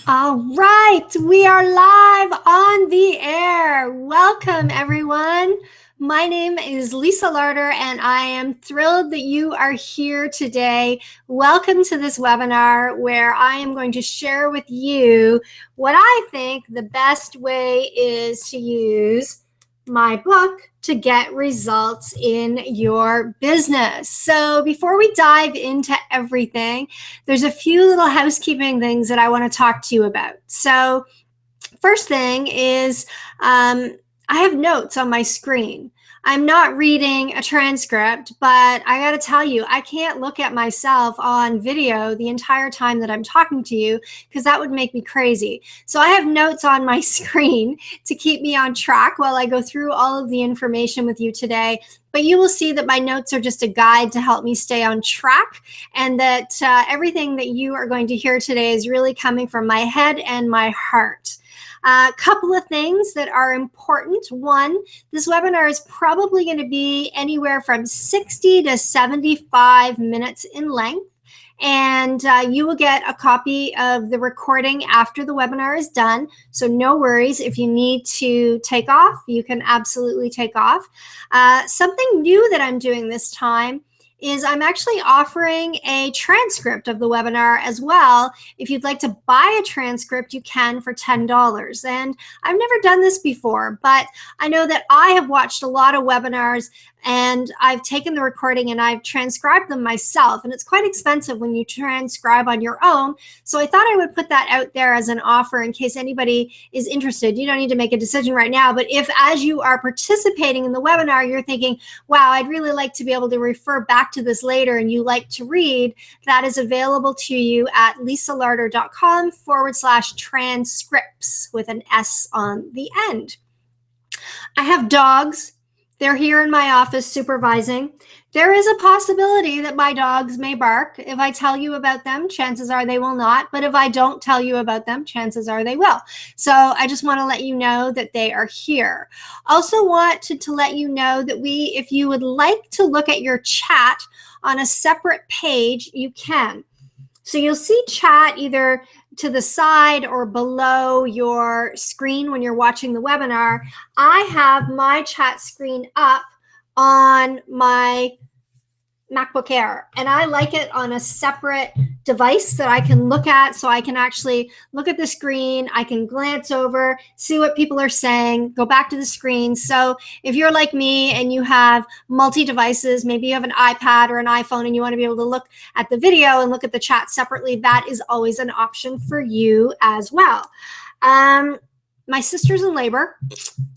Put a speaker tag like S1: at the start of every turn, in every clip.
S1: All right, we are live on the air. Welcome, everyone. My name is Lisa Larter, and I am thrilled that you are here today. Welcome to this webinar where I am going to share with you what I think the best way is to use my book to get results in your business. So before we dive into everything, there's a few little housekeeping things that I want to talk to you about. So first thing is I have notes on my screen. I'm not reading a transcript, but I got to tell you, I can't look at myself on video the entire time that I'm talking to you because that would make me crazy. So I have notes on my screen to keep me on track while I go through all of the information with you today. But you will see that my notes are just a guide to help me stay on track, and that everything that you are going to hear today is really coming from my head and my heart. A couple of things that are important. One, this webinar is probably going to be anywhere from 60 to 75 minutes in length. And you will get a copy of the recording after the webinar is done. So no worries. If you need to take off, you can absolutely take off. Something new that I'm doing this time is I'm actually offering a transcript of the webinar as well. If you'd like to buy a transcript, you can for $10. And I've never done this before, but I know that I have watched a lot of webinars and I've taken the recording and I've transcribed them myself. And it's quite expensive when you transcribe on your own. So I thought I would put that out there as an offer in case anybody is interested. You don't need to make a decision right now, but if as you are participating in the webinar, you're thinking, wow, I'd really like to be able to refer back to this later and you like to read, that is available to you at lisalarter.com/transcripts with an S on the end. I have dogs. They're here in my office supervising. There is a possibility that my dogs may bark. If I tell you about them, chances are they will not. But if I don't tell you about them, chances are they will. So I just want to let you know that they are here. Also wanted to let you know that if you would like to look at your chat on a separate page, you can. So you'll see chat either to the side or below your screen when you're watching the webinar. I have my chat screen up on my MacBook Air, and I like it on a separate device that I can look at, so I can actually look at the screen. I can glance over, see what people are saying, go back to the screen. So if you're like me and you have multi-devices, maybe you have an iPad or an iPhone and you want to be able to look at the video and look at the chat separately, that is always an option for you as well. My sister's in labor,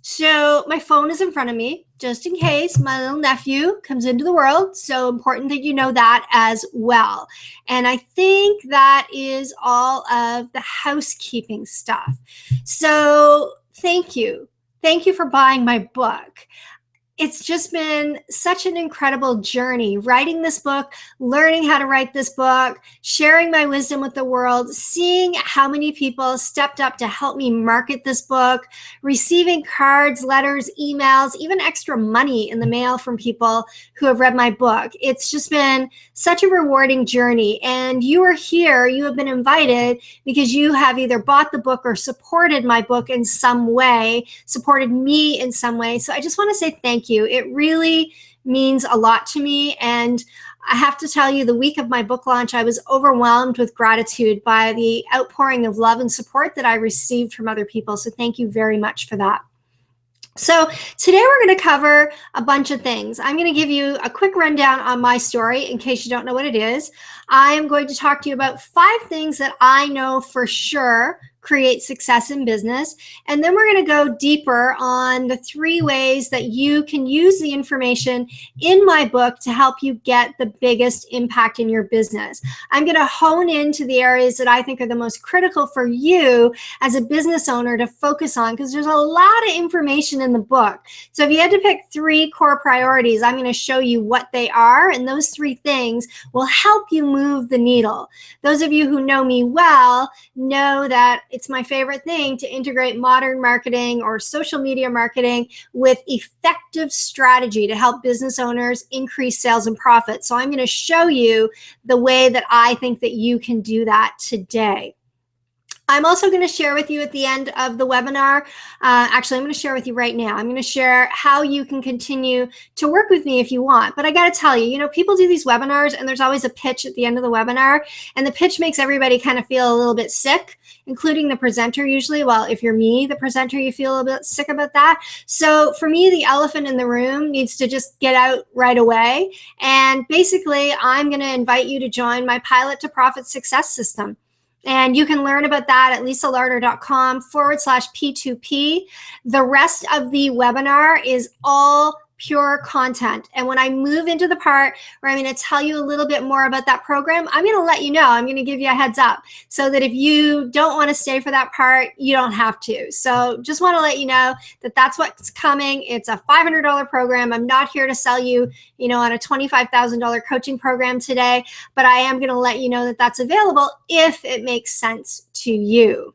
S1: so my phone is in front of me just in case my little nephew comes into the world. So important that you know that as well. And I think that is all of the housekeeping stuff. So thank you. Thank you for buying my book. It's just been such an incredible journey writing this book, learning how to write this book, sharing my wisdom with the world, seeing how many people stepped up to help me market this book, receiving cards, letters, emails, even extra money in the mail from people who have read my book. It's just been such a rewarding journey. And you are here, you have been invited because you have either bought the book or supported my book in some way, supported me in some way. So I just want to say thank you. It really means a lot to me. And I have to tell you, the week of my book launch, I was overwhelmed with gratitude by the outpouring of love and support that I received from other people. So thank you very much for that. So today we're going to cover a bunch of things. I'm going to give you a quick rundown on my story in case you don't know what it is. I am going to talk to you about 5 things that I know for sure create success in business. And then we're going to go deeper on the 3 ways that you can use the information in my book to help you get the biggest impact in your business. I'm going to hone into the areas that I think are the most critical for you as a business owner to focus on, because there's a lot of information in the book. So if you had to pick 3 core priorities, I'm going to show you what they are, and those 3 things will help you move the needle. Those of you who know me well know that it's my favorite thing to integrate modern marketing or social media marketing with effective strategy to help business owners increase sales and profits. So I'm going to show you the way that I think that you can do that today. I'm also going to share with you at the end of the webinar. Actually, I'm going to share with you right now. I'm going to share how you can continue to work with me if you want. But I got to tell you, people do these webinars and there's always a pitch at the end of the webinar. And the pitch makes everybody kind of feel a little bit sick, including the presenter usually. Well, if you're me, the presenter, you feel a bit sick about that. So for me, the elephant in the room needs to just get out right away. And basically, I'm going to invite you to join my Pilot to Profit Success System. And you can learn about that at lisalarter.com/P2P. The rest of the webinar is all pure content. And when I move into the part where I'm going to tell you a little bit more about that program, I'm going to let you know. I'm going to give you a heads up so that if you don't want to stay for that part, you don't have to. So just want to let you know that that's what's coming. It's a $500 program. I'm not here to sell you, on a $25,000 coaching program today, but I am going to let you know that that's available if it makes sense to you.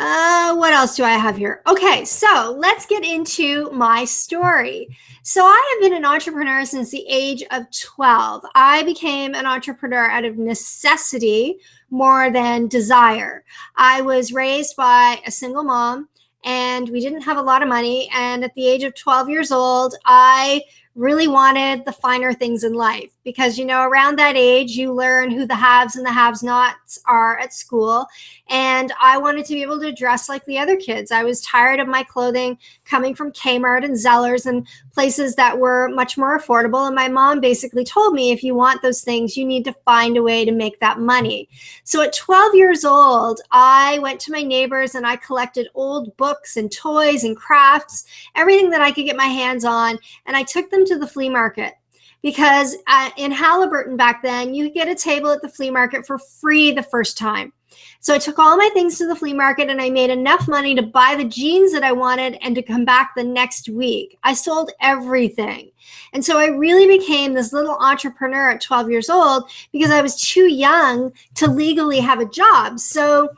S1: What else do I have here? Okay, so let's get into my story. So I have been an entrepreneur since the age of 12. I became an entrepreneur out of necessity more than desire. I was raised by a single mom and we didn't have a lot of money. And at the age of 12 years old, I really wanted the finer things in life because, around that age, you learn who the haves and the have-nots are at school. And I wanted to be able to dress like the other kids. I was tired of my clothing coming from Kmart and Zellers and places that were much more affordable. And my mom basically told me, if you want those things, you need to find a way to make that money. So at 12 years old, I went to my neighbors and I collected old books and toys and crafts, everything that I could get my hands on. And I took them to the flea market because in Halliburton back then, you could get a table at the flea market for free the first time. So I took all my things to the flea market and I made enough money to buy the jeans that I wanted and to come back the next week. I sold everything. And so I really became this little entrepreneur at 12 years old because I was too young to legally have a job. So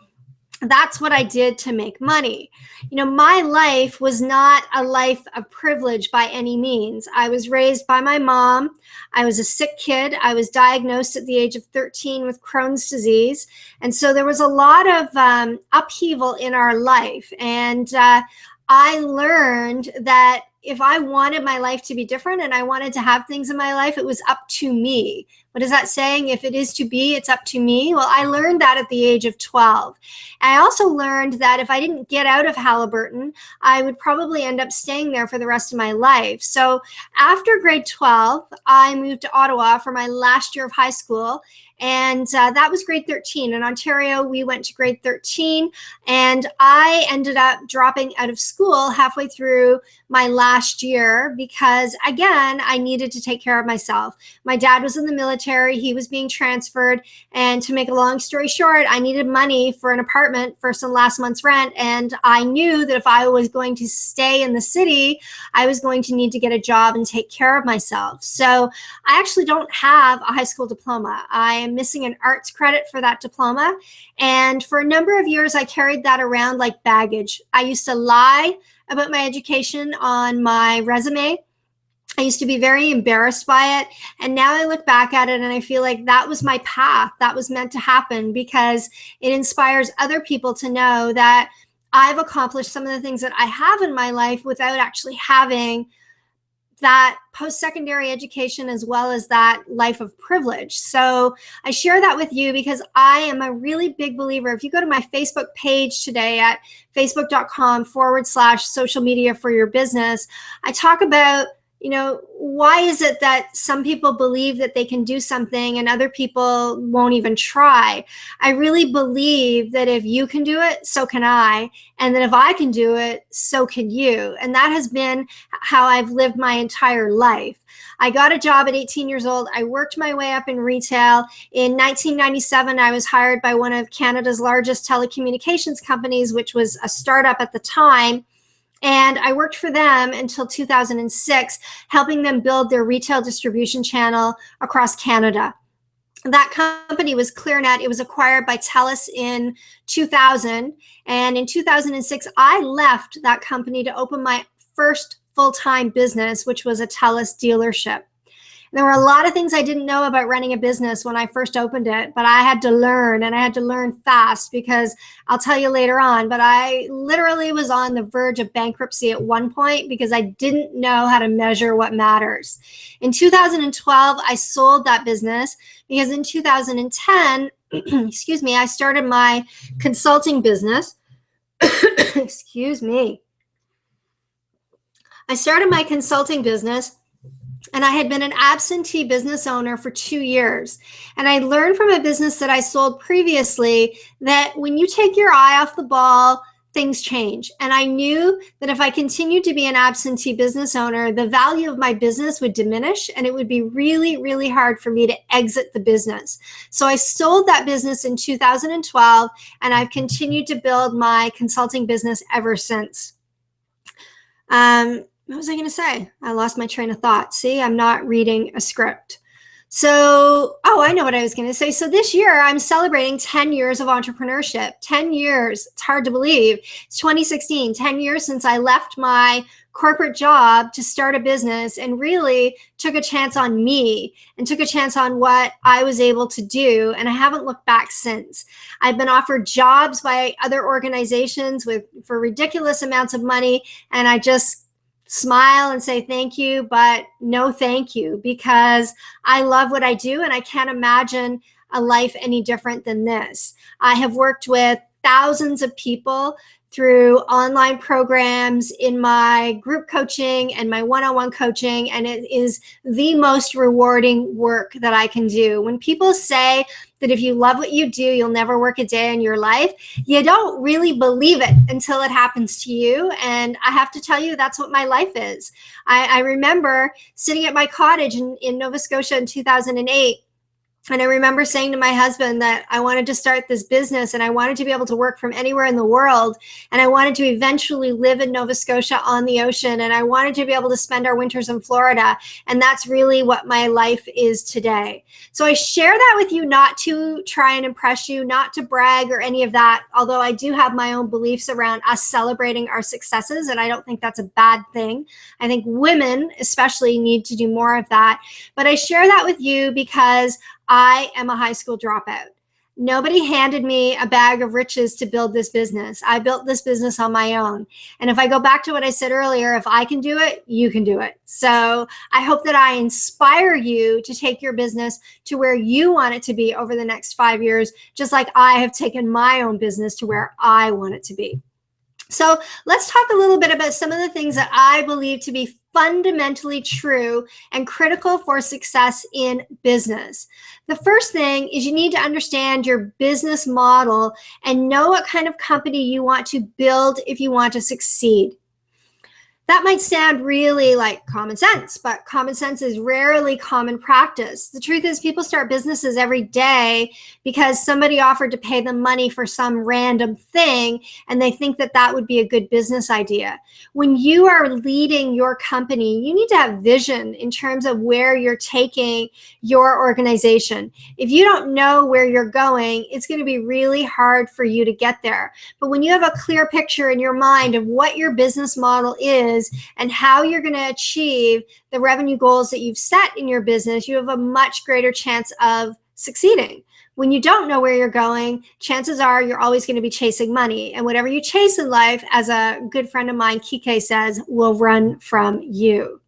S1: that's what I did to make money. My life was not a life of privilege by any means. I was raised by my mom. I was a sick kid. I was diagnosed at the age of 13 with Crohn's disease. And so there was a lot of upheaval in our life. And I learned that if I wanted my life to be different and I wanted to have things in my life, it was up to me. What is that saying? If it is to be, it's up to me. Well, I learned that at the age of 12. I also learned that if I didn't get out of Halliburton, I would probably end up staying there for the rest of my life. So after grade 12, I moved to Ottawa for my last year of high school. And that was grade 13. In Ontario, we went to grade 13. And I ended up dropping out of school halfway through my last year because, again, I needed to take care of myself. My dad was in the military. He was being transferred. And to make a long story short, I needed money for an apartment for some last month's rent. And I knew that if I was going to stay in the city, I was going to need to get a job and take care of myself. So I actually don't have a high school diploma. I am missing an arts credit for that diploma. And for a number of years, I carried that around like baggage. I used to lie about my education on my resume. I used to be very embarrassed by it. And now I look back at it and I feel like that was my path. That was meant to happen because it inspires other people to know that I've accomplished some of the things that I have in my life without actually having that post-secondary education as well as that life of privilege. So I share that with you because I am a really big believer. If you go to my Facebook page today at facebook.com/social media for your business, I talk about, why is it that some people believe that they can do something and other people won't even try? I really believe that if you can do it, so can I. And that if I can do it, so can you. And that has been how I've lived my entire life. I got a job at 18 years old. I worked my way up in retail. In 1997, I was hired by one of Canada's largest telecommunications companies, which was a startup at the time. And I worked for them until 2006, helping them build their retail distribution channel across Canada. That company was ClearNet. It was acquired by TELUS in 2000. And in 2006, I left that company to open my first full-time business, which was a TELUS dealership. There were a lot of things I didn't know about running a business when I first opened it, but I had to learn, and I had to learn fast, because I'll tell you later on, but I literally was on the verge of bankruptcy at one point because I didn't know how to measure what matters. In 2012, I sold that business because in 2010, excuse me, I started my consulting business. Excuse me. I started my consulting business, and I had been an absentee business owner for 2 years. And I learned from a business that I sold previously that when you take your eye off the ball, things change. And I knew that if I continued to be an absentee business owner, the value of my business would diminish, and it would be really, really hard for me to exit the business. So I sold that business in 2012, and I've continued to build my consulting business ever since. What was I going to say? I lost my train of thought. See, I'm not reading a script. So, I know what I was going to say. So this year I'm celebrating 10 years of entrepreneurship. 10 years. It's hard to believe. It's 2016, 10 years since I left my corporate job to start a business and really took a chance on me and took a chance on what I was able to do. And I haven't looked back since. I've been offered jobs by other organizations for ridiculous amounts of money. And I just smile and say thank you, but no thank you, because I love what I do and I can't imagine a life any different than this. I have worked with thousands of people through online programs, in my group coaching and my one-on-one coaching, and it is the most rewarding work that I can do. When people say that if you love what you do, you'll never work a day in your life, you don't really believe it until it happens to you. And I have to tell you, that's what my life is. I remember sitting at my cottage in Nova Scotia in 2008. And I remember saying to my husband that I wanted to start this business and I wanted to be able to work from anywhere in the world. And I wanted to eventually live in Nova Scotia on the ocean. And I wanted to be able to spend our winters in Florida. And that's really what my life is today. So I share that with you, not to try and impress you, not to brag or any of that. Although I do have my own beliefs around us celebrating our successes. And I don't think that's a bad thing. I think women especially need to do more of that. But I share that with you because I am a high school dropout. Nobody handed me a bag of riches to build this business. I built this business on my own. And if I go back to what I said earlier, if I can do it, you can do it. So I hope that I inspire you to take your business to where you want it to be over the next 5 years, just like I have taken my own business to where I want it to be. So let's talk a little bit about some of the things that I believe to be fundamentally true and critical for success in business. The first thing is you need to understand your business model and know what kind of company you want to build if you want to succeed. That might sound really like common sense, but common sense is rarely common practice. The truth is, people start businesses every day because somebody offered to pay them money for some random thing, and they think that that would be a good business idea. When you are leading your company, you need to have vision in terms of where you're taking your organization. If you don't know where you're going, it's going to be really hard for you to get there. But when you have a clear picture in your mind of what your business model is, and how you're going to achieve the revenue goals that you've set in your business, you have a much greater chance of succeeding. When you don't know where you're going, chances are you're always going to be chasing money. And whatever you chase in life, as a good friend of mine, Kike, says, will run from you.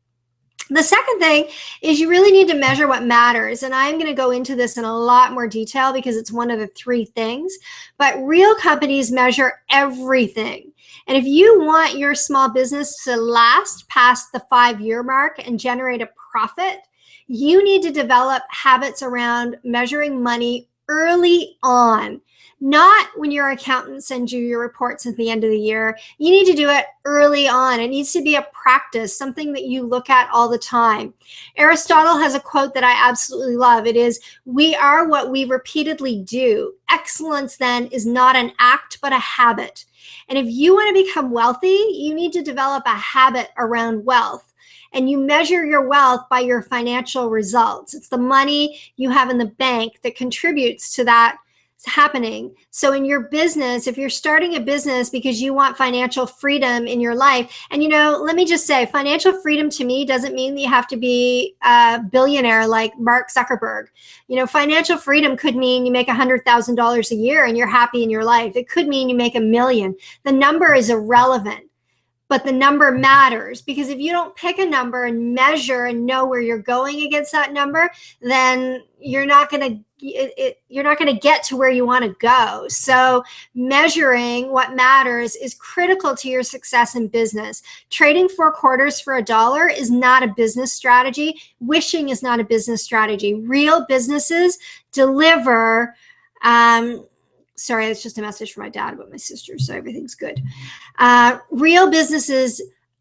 S1: The second thing is you really need to measure what matters. And I'm going to go into this in a lot more detail because it's one of the 3 things. But real companies measure everything. And if you want your small business to last past the 5-year mark and generate a profit, you need to develop habits around measuring money early on. Not when your accountant sends you your reports at the end of the year. You need to do it early on. It needs to be a practice, something that you look at all the time. Aristotle has a quote that I absolutely love. It is, "We are what we repeatedly do. Excellence then is not an act, but a habit." And if you want to become wealthy, you need to develop a habit around wealth. And you measure your wealth by your financial results. It's the money you have in the bank that contributes to that happening. So in your business, if you're starting a business because you want financial freedom in your life, and let me just say, financial freedom to me doesn't mean that you have to be a billionaire like Mark Zuckerberg. Financial freedom could mean you make $100,000 a year and you're happy in your life. It could mean you make $1 million. The number is irrelevant. But the number matters, because if you don't pick a number and measure and know where you're going against that number, then you're not going to get to where you want to go. So measuring what matters is critical to your success in business. Trading 4 quarters for $1 is not a business strategy. Wishing is not a business strategy. Real businesses deliver. Sorry, it's just a message from my dad about my sister, so everything's good. Real businesses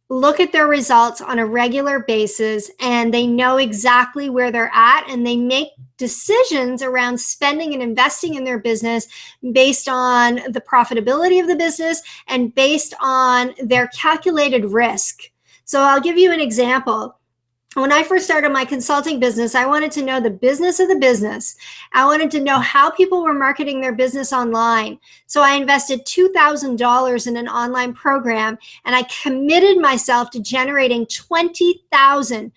S1: look at their results on a regular basis, and they know exactly where they're at, and they make decisions around spending and investing in their business based on the profitability of the business and based on their calculated risk. So I'll give you an example. When I first started my consulting business, I wanted to know the business of the business. I wanted to know how people were marketing their business online. So I invested $2,000 in an online program, and I committed myself to generating $20,000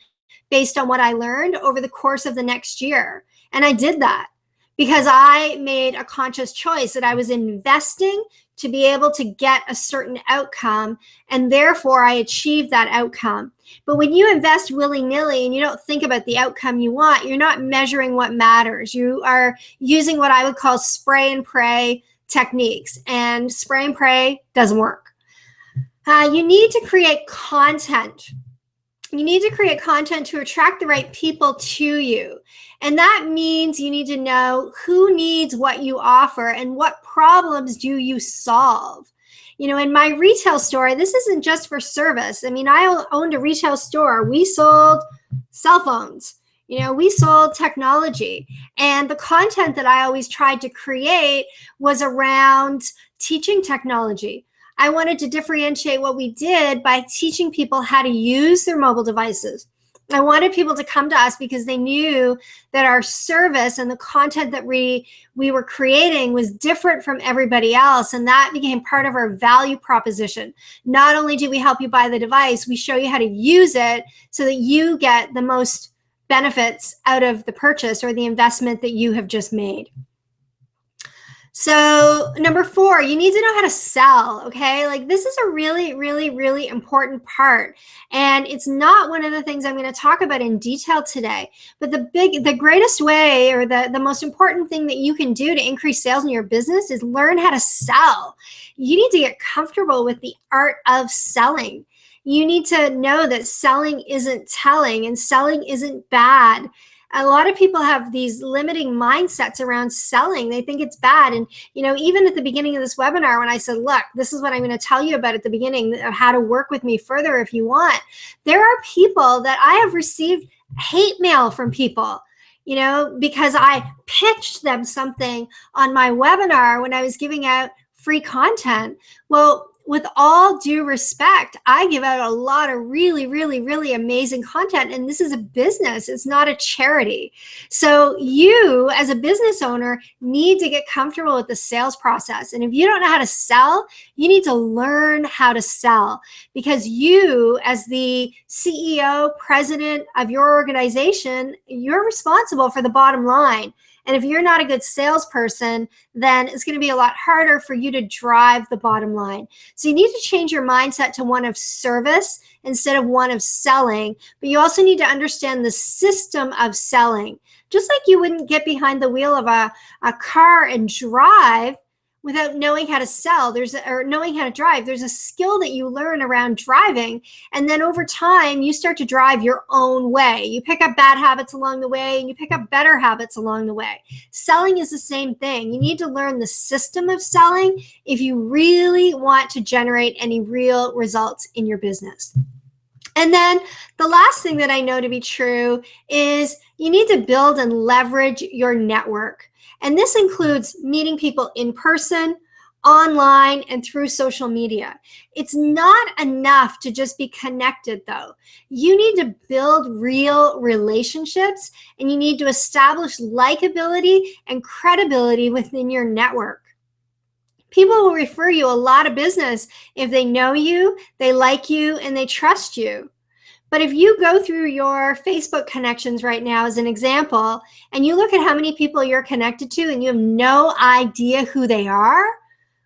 S1: based on what I learned over the course of the next year. And I did that because I made a conscious choice that I was investing to be able to get a certain outcome, and therefore I achieved that outcome. But when you invest willy-nilly and you don't think about the outcome you want, you're not measuring what matters. You are using what I would call spray and pray techniques, and spray and pray doesn't work. You need to create content. You need to create content to attract the right people to you. And that means you need to know who needs what you offer and what problems do you solve. In my retail store, this isn't just for service. I mean, I owned a retail store. We sold cell phones. We sold technology. And the content that I always tried to create was around teaching technology. I wanted to differentiate what we did by teaching people how to use their mobile devices. I wanted people to come to us because they knew that our service and the content that we were creating was different from everybody else, and that became part of our value proposition. Not only do we help you buy the device, we show you how to use it so that you get the most benefits out of the purchase or the investment that you have just made. So number 4, you need to know how to sell, okay? Like, this is a really, really, really important part. And it's not one of the things I'm going to talk about in detail today. But the greatest way, or the most important thing that you can do to increase sales in your business is learn how to sell. You need to get comfortable with the art of selling. You need to know that selling isn't telling, and selling isn't bad. A lot of people have these limiting mindsets around selling. They think it's bad. And, even at the beginning of this webinar, when I said, look, this is what I'm going to tell you about at the beginning of how to work with me further if you want. There are people that I have received hate mail from people, because I pitched them something on my webinar when I was giving out free content. Well, with all due respect, I give out a lot of really, really, really amazing content, and this is a business. It's not a charity. So you, as a business owner, need to get comfortable with the sales process. And if you don't know how to sell, you need to learn how to sell, because you, as the CEO, president of your organization, you're responsible for the bottom line. And if you're not a good salesperson, then it's going to be a lot harder for you to drive the bottom line. So you need to change your mindset to one of service instead of one of selling. But you also need to understand the system of selling. Just like you wouldn't get behind the wheel of a car and drive without knowing how to sell, knowing how to drive. There's a skill that you learn around driving, and then over time you start to drive your own way. You pick up bad habits along the way, and you pick up better habits along the way. Selling is the same thing. You need to learn the system of selling if you really want to generate any real results in your business. And then the last thing that I know to be true is you need to build and leverage your network. And this includes meeting people in person, online and through social media. It's not enough to just be connected, though. You need to build real relationships, and you need to establish likability and credibility within your network. People will refer you a lot of business if they know you, they like you, and they trust you. But if you go through your Facebook connections right now as an example, and you look at how many people you're connected to and you have no idea who they are,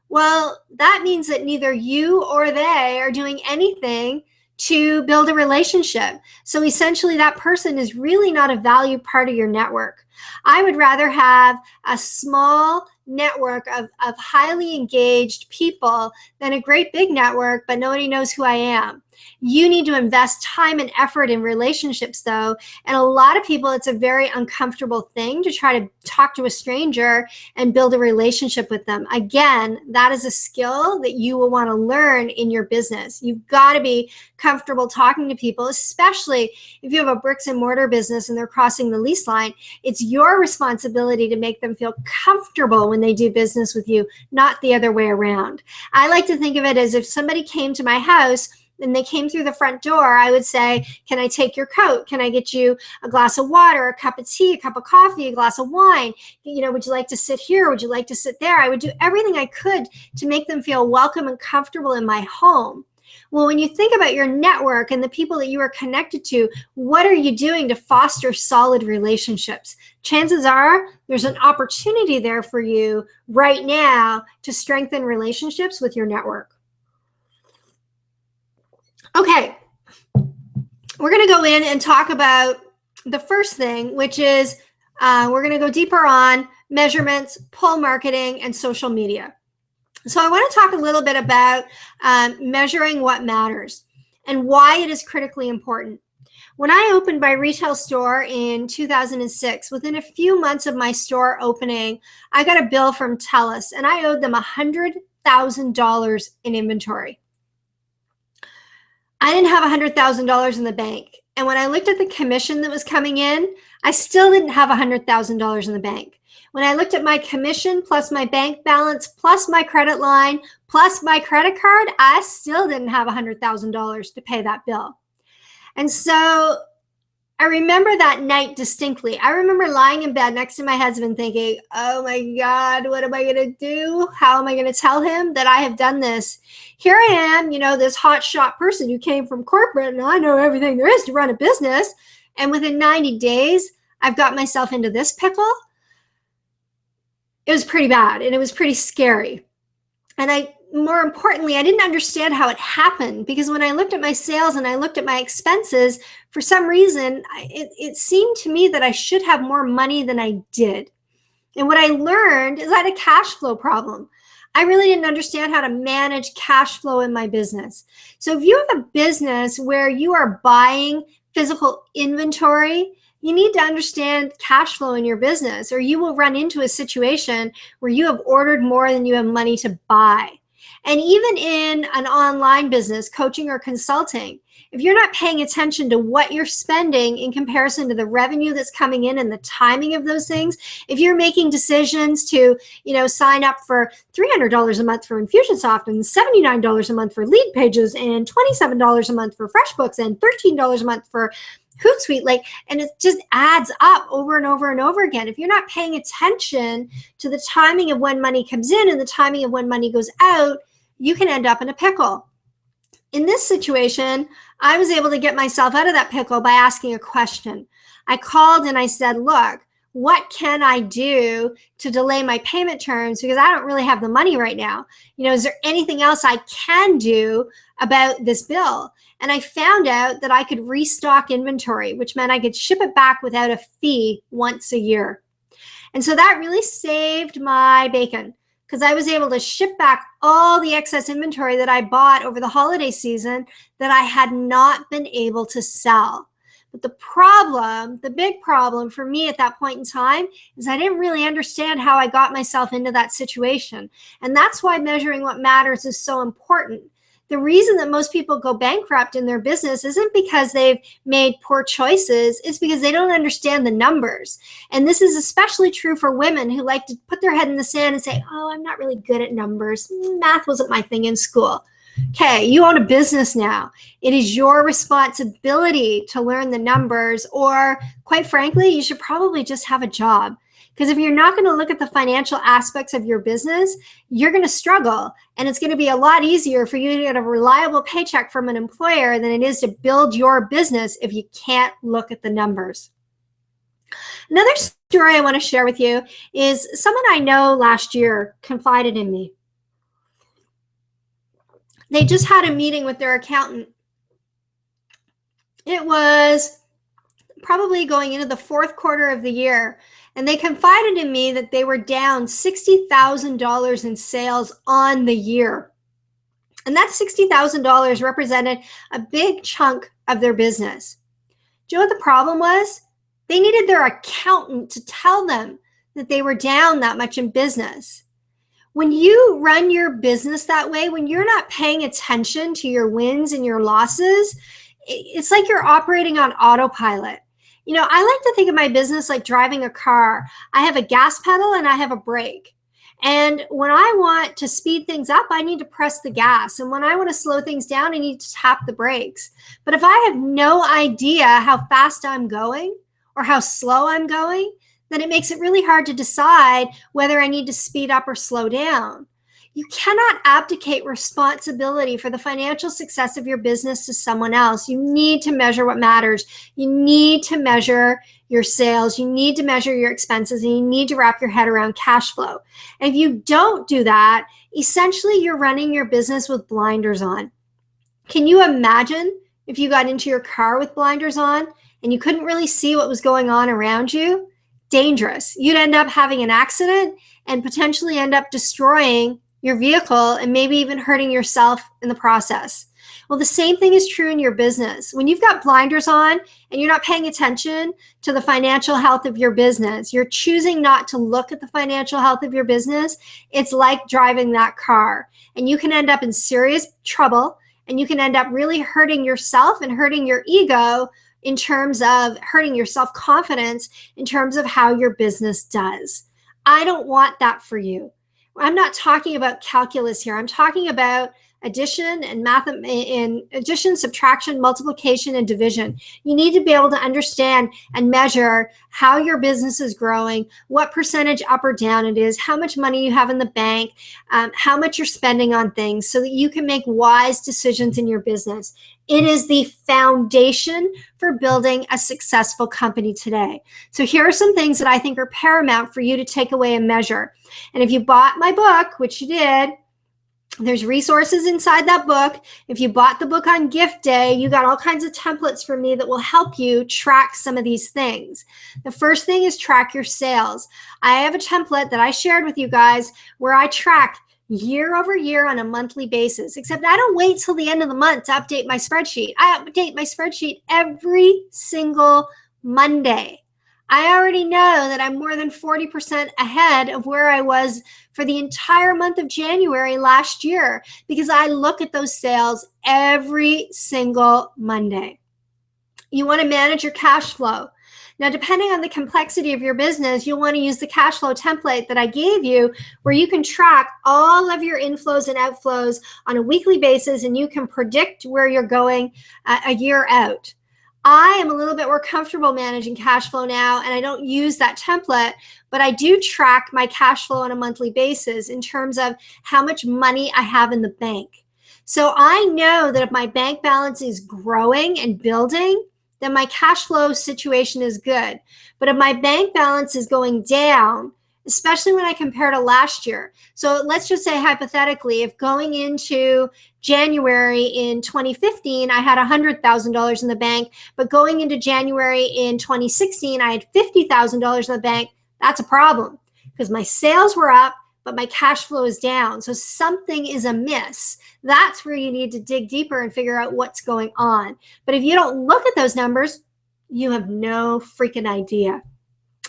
S1: well, that means that neither you or they are doing anything to build a relationship. So essentially, that person is really not a valued part of your network. I would rather have a small network of highly engaged people than a great big network, but nobody knows who I am. You need to invest time and effort in relationships, though. And a lot of people, it's a very uncomfortable thing to try to talk to a stranger and build a relationship with them. Again, that is a skill that you will want to learn in your business. You've got to be comfortable talking to people, especially if you have a bricks and mortar business and they're crossing the lease line. It's your responsibility to make them feel comfortable when they do business with you, not the other way around. I like to think of it as if somebody came to my house and they came through the front door, I would say, can I take your coat? Can I get you a glass of water, a cup of tea, a cup of coffee, a glass of wine? Would you like to sit here? Would you like to sit there? I would do everything I could to make them feel welcome and comfortable in my home. Well, when you think about your network and the people that you are connected to, what are you doing to foster solid relationships? Chances are there's an opportunity there for you right now to strengthen relationships with your network. Okay, we're going to go in and talk about the first thing, which is we're going to go deeper on measurements, pull marketing, and social media. So I want to talk a little bit about measuring what matters and why it is critically important. When I opened my retail store in 2006, within a few months of my store opening, I got a bill from TELUS, and I owed them $100,000 in inventory. I didn't have $100,000 in the bank. And when I looked at the commission that was coming in, I still didn't have $100,000 in the bank. When I looked at my commission plus my bank balance plus my credit line plus my credit card, I still didn't have $100,000 to pay that bill. And so I remember that night distinctly. I remember lying in bed next to my husband thinking, oh my God, what am I going to do? How am I going to tell him that I have done this? Here I am, this hotshot person who came from corporate, and I know everything there is to run a business. And within 90 days, I've got myself into this pickle. It was pretty bad, and it was pretty scary. And more importantly, I didn't understand how it happened, because when I looked at my sales and I looked at my expenses, for some reason, it seemed to me that I should have more money than I did. And what I learned is I had a cash flow problem. I really didn't understand how to manage cash flow in my business. So if you have a business where you are buying physical inventory, you need to understand cash flow in your business, or you will run into a situation where you have ordered more than you have money to buy. And even in an online business, coaching or consulting, if you're not paying attention to what you're spending in comparison to the revenue that's coming in and the timing of those things, if you're making decisions to, sign up for $300 a month for Infusionsoft and $79 a month for Lead Pages and $27 a month for FreshBooks and $13 a month for Hootsuite, and it just adds up over and over and over again. If you're not paying attention to the timing of when money comes in and the timing of when money goes out, you can end up in a pickle. In this situation, I was able to get myself out of that pickle by asking a question. I called and I said, look, what can I do to delay my payment terms, because I don't really have the money right now? Is there anything else I can do about this bill? And I found out that I could restock inventory, which meant I could ship it back without a fee once a year. And so that really saved my bacon, because I was able to ship back all the excess inventory that I bought over the holiday season that I had not been able to sell. But the big problem for me at that point in time is I didn't really understand how I got myself into that situation. And that's why measuring what matters is so important. The reason that most people go bankrupt in their business isn't because they've made poor choices, it's because they don't understand the numbers. And this is especially true for women who like to put their head in the sand and say, oh, I'm not really good at numbers. Math wasn't my thing in school. Okay, you own a business now. It is your responsibility to learn the numbers, or quite frankly, you should probably just have a job. Because if you're not going to look at the financial aspects of your business, you're going to struggle. And it's going to be a lot easier for you to get a reliable paycheck from an employer than it is to build your business if you can't look at the numbers. Another story I want to share with you is someone I know last year confided in me. They just had a meeting with their accountant. It was probably going into the fourth quarter of the year. And they confided in me that they were down $60,000 in sales on the year. And that $60,000 represented a big chunk of their business. Do you know what the problem was? They needed their accountant to tell them that they were down that much in business. When you run your business that way, when you're not paying attention to your wins and your losses, it's like you're operating on autopilot. You know, I like to think of my business like driving a car. I have a gas pedal and I have a brake. And when I want to speed things up, I need to press the gas. And when I want to slow things down, I need to tap the brakes. But if I have no idea how fast I'm going or how slow I'm going, then it makes it really hard to decide whether I need to speed up or slow down. You cannot abdicate responsibility for the financial success of your business to someone else. You need to measure what matters. You need to measure your sales. You need to measure your expenses, and you need to wrap your head around cash flow. And if you don't do that, essentially you're running your business with blinders on. Can you imagine if you got into your car with blinders on and you couldn't really see what was going on around you? Dangerous. You'd end up having an accident and potentially end up destroying your vehicle and maybe even hurting yourself in the process. Well, the same thing is true in your business. When you've got blinders on and you're not paying attention to the financial health of your business, you're choosing not to look at the financial health of your business, it's like driving that car. And you can end up in serious trouble, and you can end up really hurting yourself and hurting your ego in terms of hurting your self-confidence in terms of how your business does. I don't want that for you. I'm not talking about calculus here. I'm talking about addition and math, in addition, subtraction, multiplication, and division. You need to be able to understand and measure how your business is growing, what percentage up or down it is, how much money you have in the bank, how much you're spending on things, so that you can make wise decisions in your business. It is the foundation for building a successful company today. So here are some things that I think are paramount for you to take away and measure. And if you bought my book, which you did, there's resources inside that book. If you bought the book on gift day, you got all kinds of templates from me that will help you track some of these things. The first thing is track your sales. I have a template that I shared with you guys where I track year over year on a monthly basis, except I don't wait till the end of the month to update my spreadsheet. I update my spreadsheet every single Monday. I already know that I'm more than 40% ahead of where I was for the entire month of January last year, because I look at those sales every single Monday. You want to manage your cash flow. Now, depending on the complexity of your business, you'll want to use the cash flow template that I gave you, where you can track all of your inflows and outflows on a weekly basis, and you can predict where you're going a year out. I am a little bit more comfortable managing cash flow now, and I don't use that template, but I do track my cash flow on a monthly basis in terms of how much money I have in the bank. So I know that if my bank balance is growing and building, then my cash flow situation is good. But if my bank balance is going down, especially when I compare to last year. So let's just say hypothetically, if going into January in 2015, I had $100,000 in the bank, but going into January in 2016, I had $50,000 in the bank, that's a problem, because my sales were up, but my cash flow is down. So something is amiss. That's where you need to dig deeper and figure out what's going on. But if you don't look at those numbers, you have no freaking idea.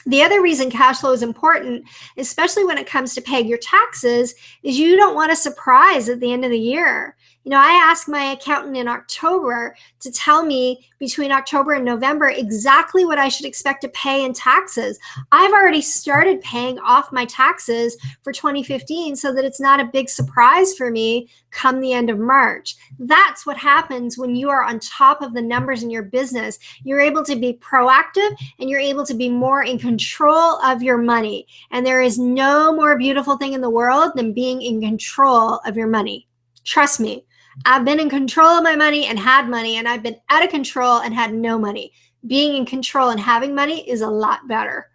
S1: The other reason cash flow is important, especially when it comes to paying your taxes, is you don't want a surprise at the end of the year. I asked my accountant in October to tell me between October and November exactly what I should expect to pay in taxes. I've already started paying off my taxes for 2015 so that it's not a big surprise for me come the end of March. That's what happens when you are on top of the numbers in your business. You're able to be proactive and you're able to be more in control of your money. And there is no more beautiful thing in the world than being in control of your money. Trust me, I've been in control of my money and had money, and I've been out of control and had no money. Being in control and having money is a lot better.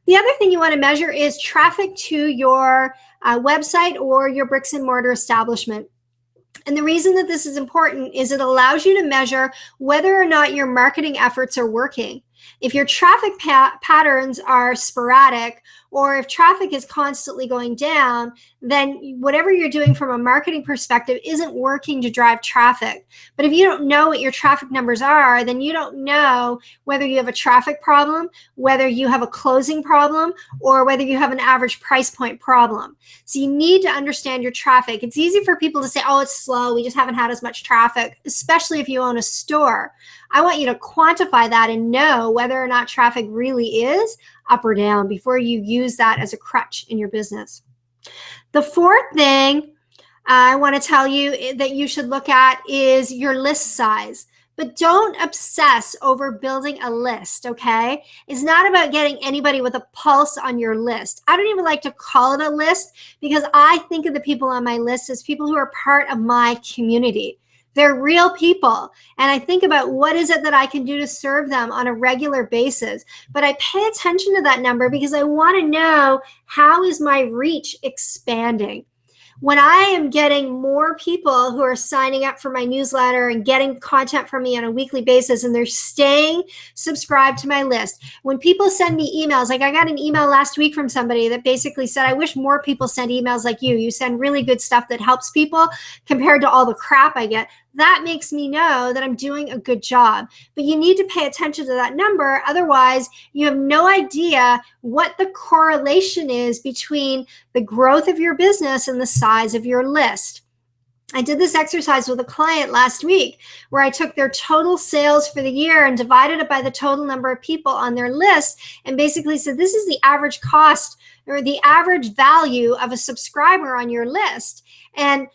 S1: The other thing you want to measure is traffic to your website or your bricks and mortar establishment. And the reason that this is important is it allows you to measure whether or not your marketing efforts are working. If your traffic patterns are sporadic, or if traffic is constantly going down, then whatever you're doing from a marketing perspective isn't working to drive traffic. But if you don't know what your traffic numbers are, then you don't know whether you have a traffic problem, whether you have a closing problem, or whether you have an average price point problem. So you need to understand your traffic. It's easy for people to say, oh, it's slow, we just haven't had as much traffic, especially if you own a store. I want you to quantify that and know whether or not traffic really is up or down before you use that as a crutch in your business. The fourth thing I want to tell you that you should look at is your list size. But don't obsess over building a list, okay? It's not about getting anybody with a pulse on your list. I don't even like to call it a list because I think of the people on my list as people who are part of my community. They're real people, and I think about what is it that I can do to serve them on a regular basis. But I pay attention to that number because I want to know, how is my reach expanding? When I am getting more people who are signing up for my newsletter and getting content from me on a weekly basis, and they're staying subscribed to my list. When people send me emails, like I got an email last week from somebody that basically said, I wish more people send emails like you. You send really good stuff that helps people compared to all the crap I get. That makes me know that I'm doing a good job. But you need to pay attention to that number. Otherwise, you have no idea what the correlation is between the growth of your business and the size of your list. I did this exercise with a client last week where I took their total sales for the year and divided it by the total number of people on their list and basically said, this is the average cost or the average value of a subscriber on your list. And,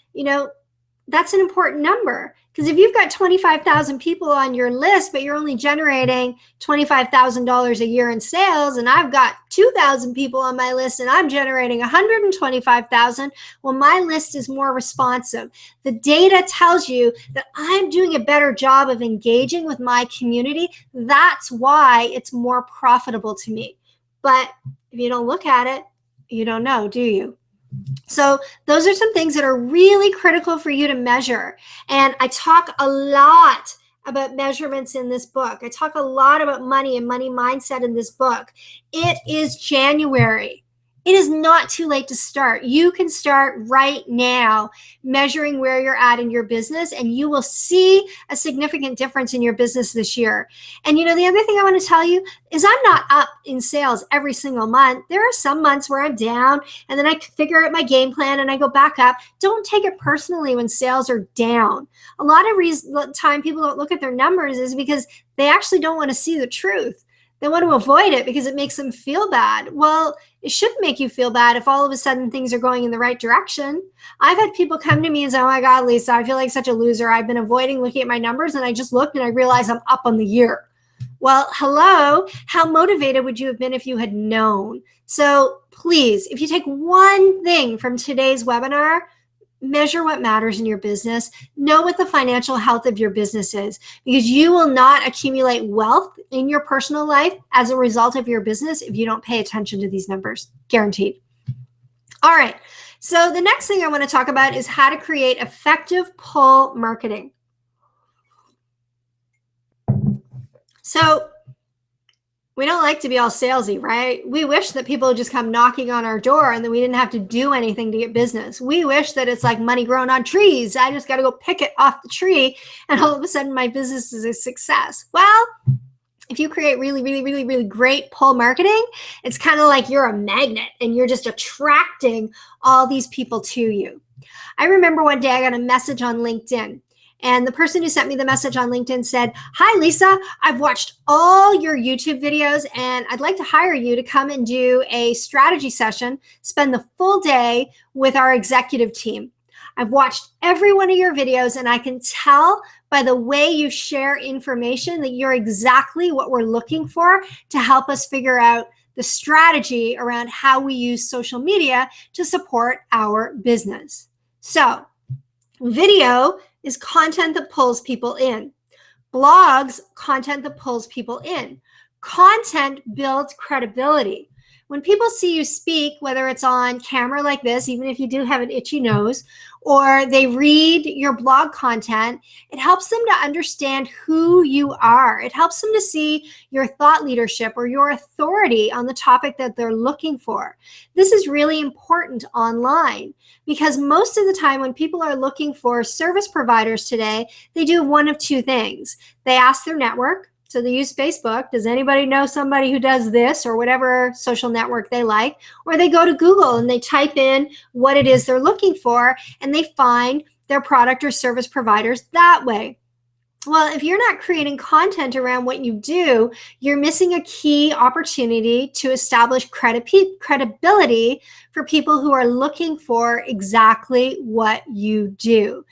S1: that's an important number, because if you've got 25,000 people on your list, but you're only generating $25,000 a year in sales, and I've got 2,000 people on my list and I'm generating 125,000, well, my list is more responsive. The data tells you that I'm doing a better job of engaging with my community. That's why it's more profitable to me. But if you don't look at it, you don't know, do you? So those are some things that are really critical for you to measure. And I talk a lot about measurements in this book. I talk a lot about money and money mindset in this book. It is January. It is not too late to start. You can start right now measuring where you're at in your business, and you will see a significant difference in your business this year. And the other thing I want to tell you is I'm not up in sales every single month. There are some months where I'm down, and then I figure out my game plan and I go back up. Don't take it personally when sales are down. A lot of time people don't look at their numbers is because they actually don't want to see the truth. They want to avoid it because it makes them feel bad. Well, it shouldn't make you feel bad if all of a sudden things are going in the right direction. I've had people come to me and say, oh my God, Lisa, I feel like such a loser. I've been avoiding looking at my numbers, and I just looked and I realized I'm up on the year. Well, hello, how motivated would you have been if you had known? So please, if you take one thing from today's webinar, measure what matters in your business. Know what the financial health of your business is, because you will not accumulate wealth in your personal life as a result of your business if you don't pay attention to these numbers. Guaranteed. All right. So the next thing I want to talk about is how to create effective pull marketing. So we don't like to be all salesy, right? We wish that people would just come knocking on our door and then we didn't have to do anything to get business. We wish that it's like money growing on trees. I just got to go pick it off the tree and all of a sudden my business is a success. Well, If you create really, really, really, really great pull marketing, it's kind of like you're a magnet and you're just attracting all these people to you. I remember one day I got a message on LinkedIn, and the person who sent me the message on LinkedIn said, "Hi, Lisa, I've watched all your YouTube videos and I'd like to hire you to come and do a strategy session, spend the full day with our executive team. I've watched every one of your videos and I can tell by the way you share information that you're exactly what we're looking for to help us figure out the strategy around how we use social media to support our business." So, video is content that pulls people in. Blogs, content that pulls people in. Content builds credibility. When people see you speak, whether it's on camera like this, even if you do have an itchy nose, or they read your blog content, it helps them to understand who you are. It helps them to see your thought leadership or your authority on the topic that they're looking for. This is really important online because most of the time when people are looking for service providers today, they do one of two things. They ask their network. So they use Facebook. Does anybody know somebody who does this or whatever social network they like? Or they go to Google and they type in what it is they're looking for and they find their product or service providers that way. Well, if you're not creating content around what you do, you're missing a key opportunity to establish credibility for people who are looking for exactly what you do.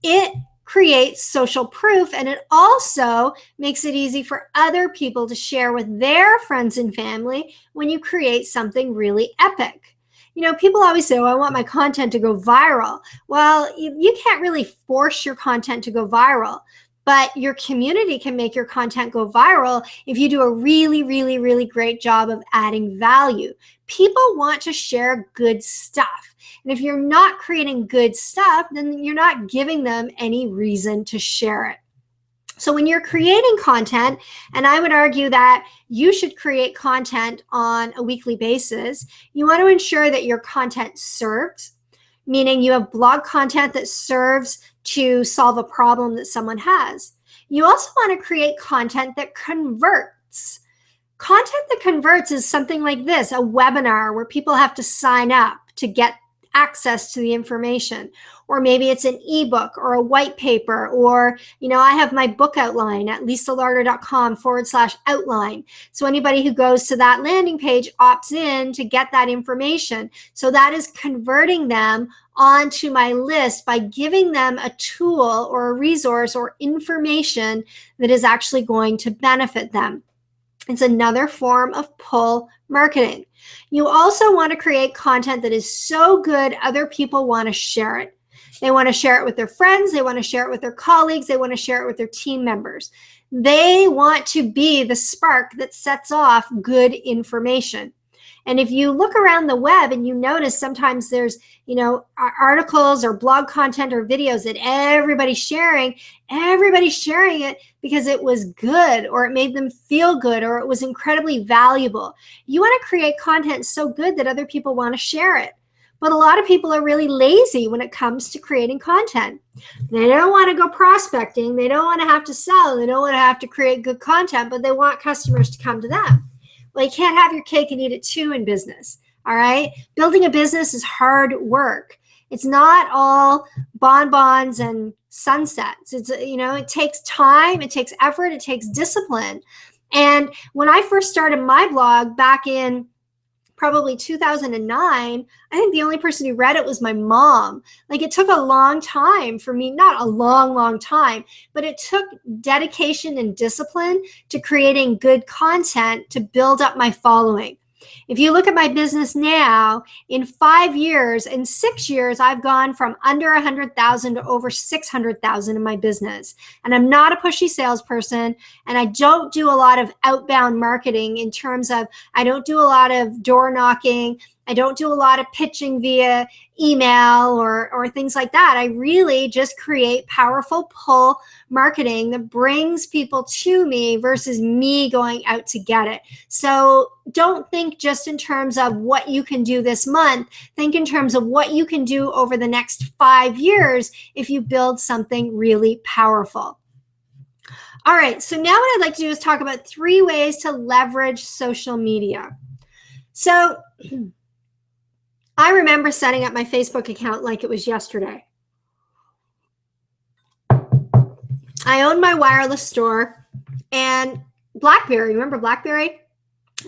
S1: It creates social proof, and it also makes it easy for other people to share with their friends and family when you create something really epic. You know, people always say, "Oh, I want my content to go viral." Well, you can't really force your content to go viral, but your community can make your content go viral if you do a really, really, really great job of adding value. People want to share good stuff. And if you're not creating good stuff, then you're not giving them any reason to share it. So when you're creating content, and I would argue that you should create content on a weekly basis, you want to ensure that your content serves, meaning you have blog content that serves to solve a problem that someone has. You also want to create content that converts. Content that converts is something like this, a webinar where people have to sign up to get access to the information, or maybe it's an ebook or a white paper, or, you know, I have my book outline at lisalarter.com/outline. So anybody who goes to that landing page opts in to get that information. So that is converting them onto my list by giving them a tool or a resource or information that is actually going to benefit them. It's another form of pull marketing. You also want to create content that is so good, other people want to share it. They want to share it with their friends. They want to share it with their colleagues. They want to share it with their team members. They want to be the spark that sets off good information. And if you look around the web and you notice sometimes there's, you know, articles or blog content or videos that everybody's sharing it because it was good or it made them feel good or it was incredibly valuable. You want to create content so good that other people want to share it. But a lot of people are really lazy when it comes to creating content. They don't want to go prospecting. They don't want to have to sell. They don't want to have to create good content, but they want customers to come to them. Well, you can't have your cake and eat it too in business, all right? Building a business is hard work. It's not all bonbons and sunsets. It's, you know, it takes time, it takes effort, it takes discipline. And when I first started my blog back in probably 2009, I think the only person who read it was my mom. Like, it took a long time for me, not a long time, but it took dedication and discipline to creating good content to build up my following. If you look at my business now, in 5 years, in 6 years, I've gone from under 100,000 to over 600,000 in my business. And I'm not a pushy salesperson, and I don't do a lot of outbound marketing in terms of, I don't do a lot of door knocking. I don't do a lot of pitching via email or things like that. I really just create powerful pull marketing that brings people to me versus me going out to get it. So don't think just in terms of what you can do this month. Think in terms of what you can do over the next 5 years if you build something really powerful. All right, so now what I'd like to do is talk about 3 ways to leverage social media. So I remember setting up my Facebook account like it was yesterday. I owned my wireless store, and BlackBerry, remember BlackBerry?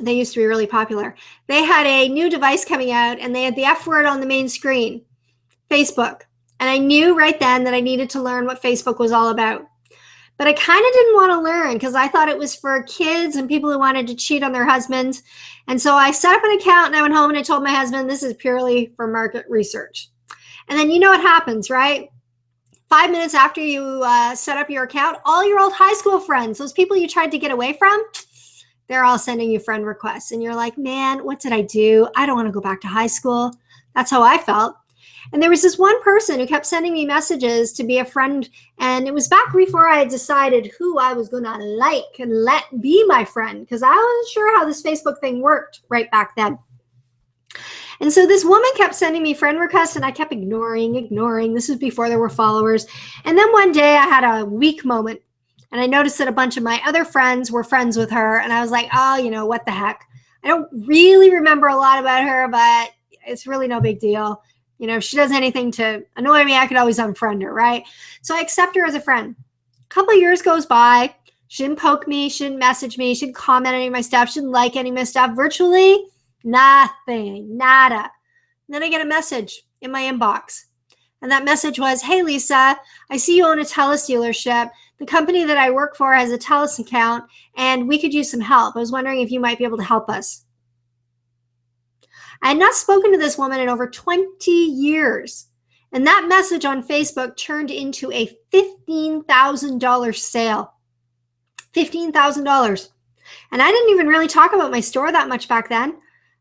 S1: They used to be really popular. They had a new device coming out, and they had the F word on the main screen, Facebook. And I knew right then that I needed to learn what Facebook was all about. But I kind of didn't want to learn because I thought it was for kids and people who wanted to cheat on their husbands. And so I set up an account and I went home and I told my husband, this is purely for market research. And then you know what happens, right? 5 minutes after you set up your account, all your old high school friends, those people you tried to get away from, they're all sending you friend requests. And you're like, man, what did I do? I don't want to go back to high school. That's how I felt. And there was this one person who kept sending me messages to be a friend. And it was back before I had decided who I was going to like and let be my friend, because I wasn't sure how this Facebook thing worked right back then. And so this woman kept sending me friend requests and I kept ignoring. This was before there were followers. And then one day I had a weak moment and I noticed that a bunch of my other friends were friends with her. And I was like, oh, you know, what the heck? I don't really remember a lot about her, but it's really no big deal. You know, if she does anything to annoy me, I could always unfriend her, right? So I accept her as a friend. A couple of years goes by. She didn't poke me. She didn't message me. She didn't comment on any of my stuff. She didn't like any of my stuff. Virtually nothing, nada. And then I get a message in my inbox. And that message was, hey, Lisa, I see you own a TELUS dealership. The company that I work for has a TELUS account, and we could use some help. I was wondering if you might be able to help us. I had not spoken to this woman in over 20 years. And that message on Facebook turned into a $15,000 sale. $15,000. And I didn't even really talk about my store that much back then.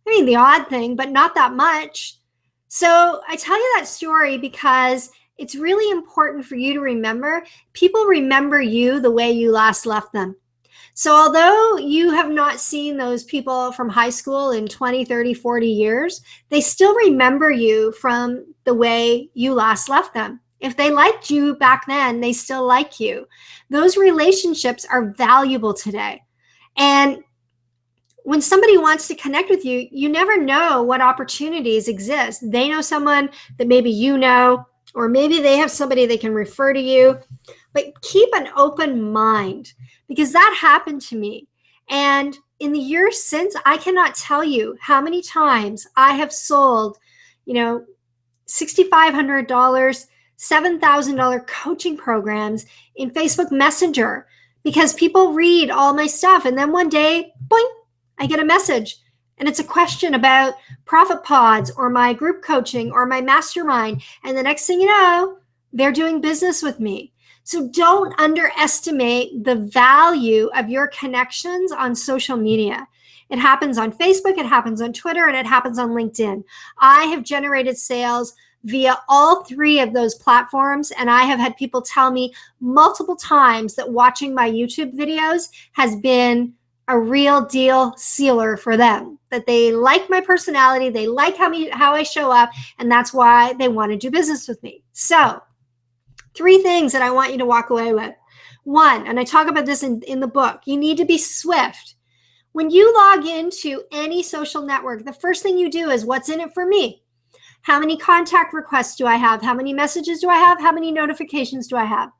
S1: I mean, the odd thing, but not that much. So I tell you that story because it's really important for you to remember. People remember you the way you last left them. So although you have not seen those people from high school in 20, 30, 40 years, they still remember you from the way you last left them. If they liked you back then, they still like you. Those relationships are valuable today. And when somebody wants to connect with you, you never know what opportunities exist. They know someone that maybe you know, or maybe they have somebody they can refer to you. But keep an open mind, because that happened to me. And in the years since, I cannot tell you how many times I have sold, $6,500, $7,000 coaching programs in Facebook Messenger, because people read all my stuff. And then one day, boing, I get a message. And it's a question about profit pods or my group coaching or my mastermind. And the next thing you know, they're doing business with me. So don't underestimate the value of your connections on social media. It happens on Facebook, it happens on Twitter, and it happens on LinkedIn. I have generated sales via all 3 of those platforms, and I have had people tell me multiple times that watching my YouTube videos has been a real deal sealer for them, that they like my personality, they like how I show up, and that's why they want to do business with me. So 3 things that I want you to walk away with. 1, and I talk about this in the book, you need to be swift. When you log into any social network, the first thing you do is, what's in it for me? How many contact requests do I have? How many messages do I have? How many notifications do I have?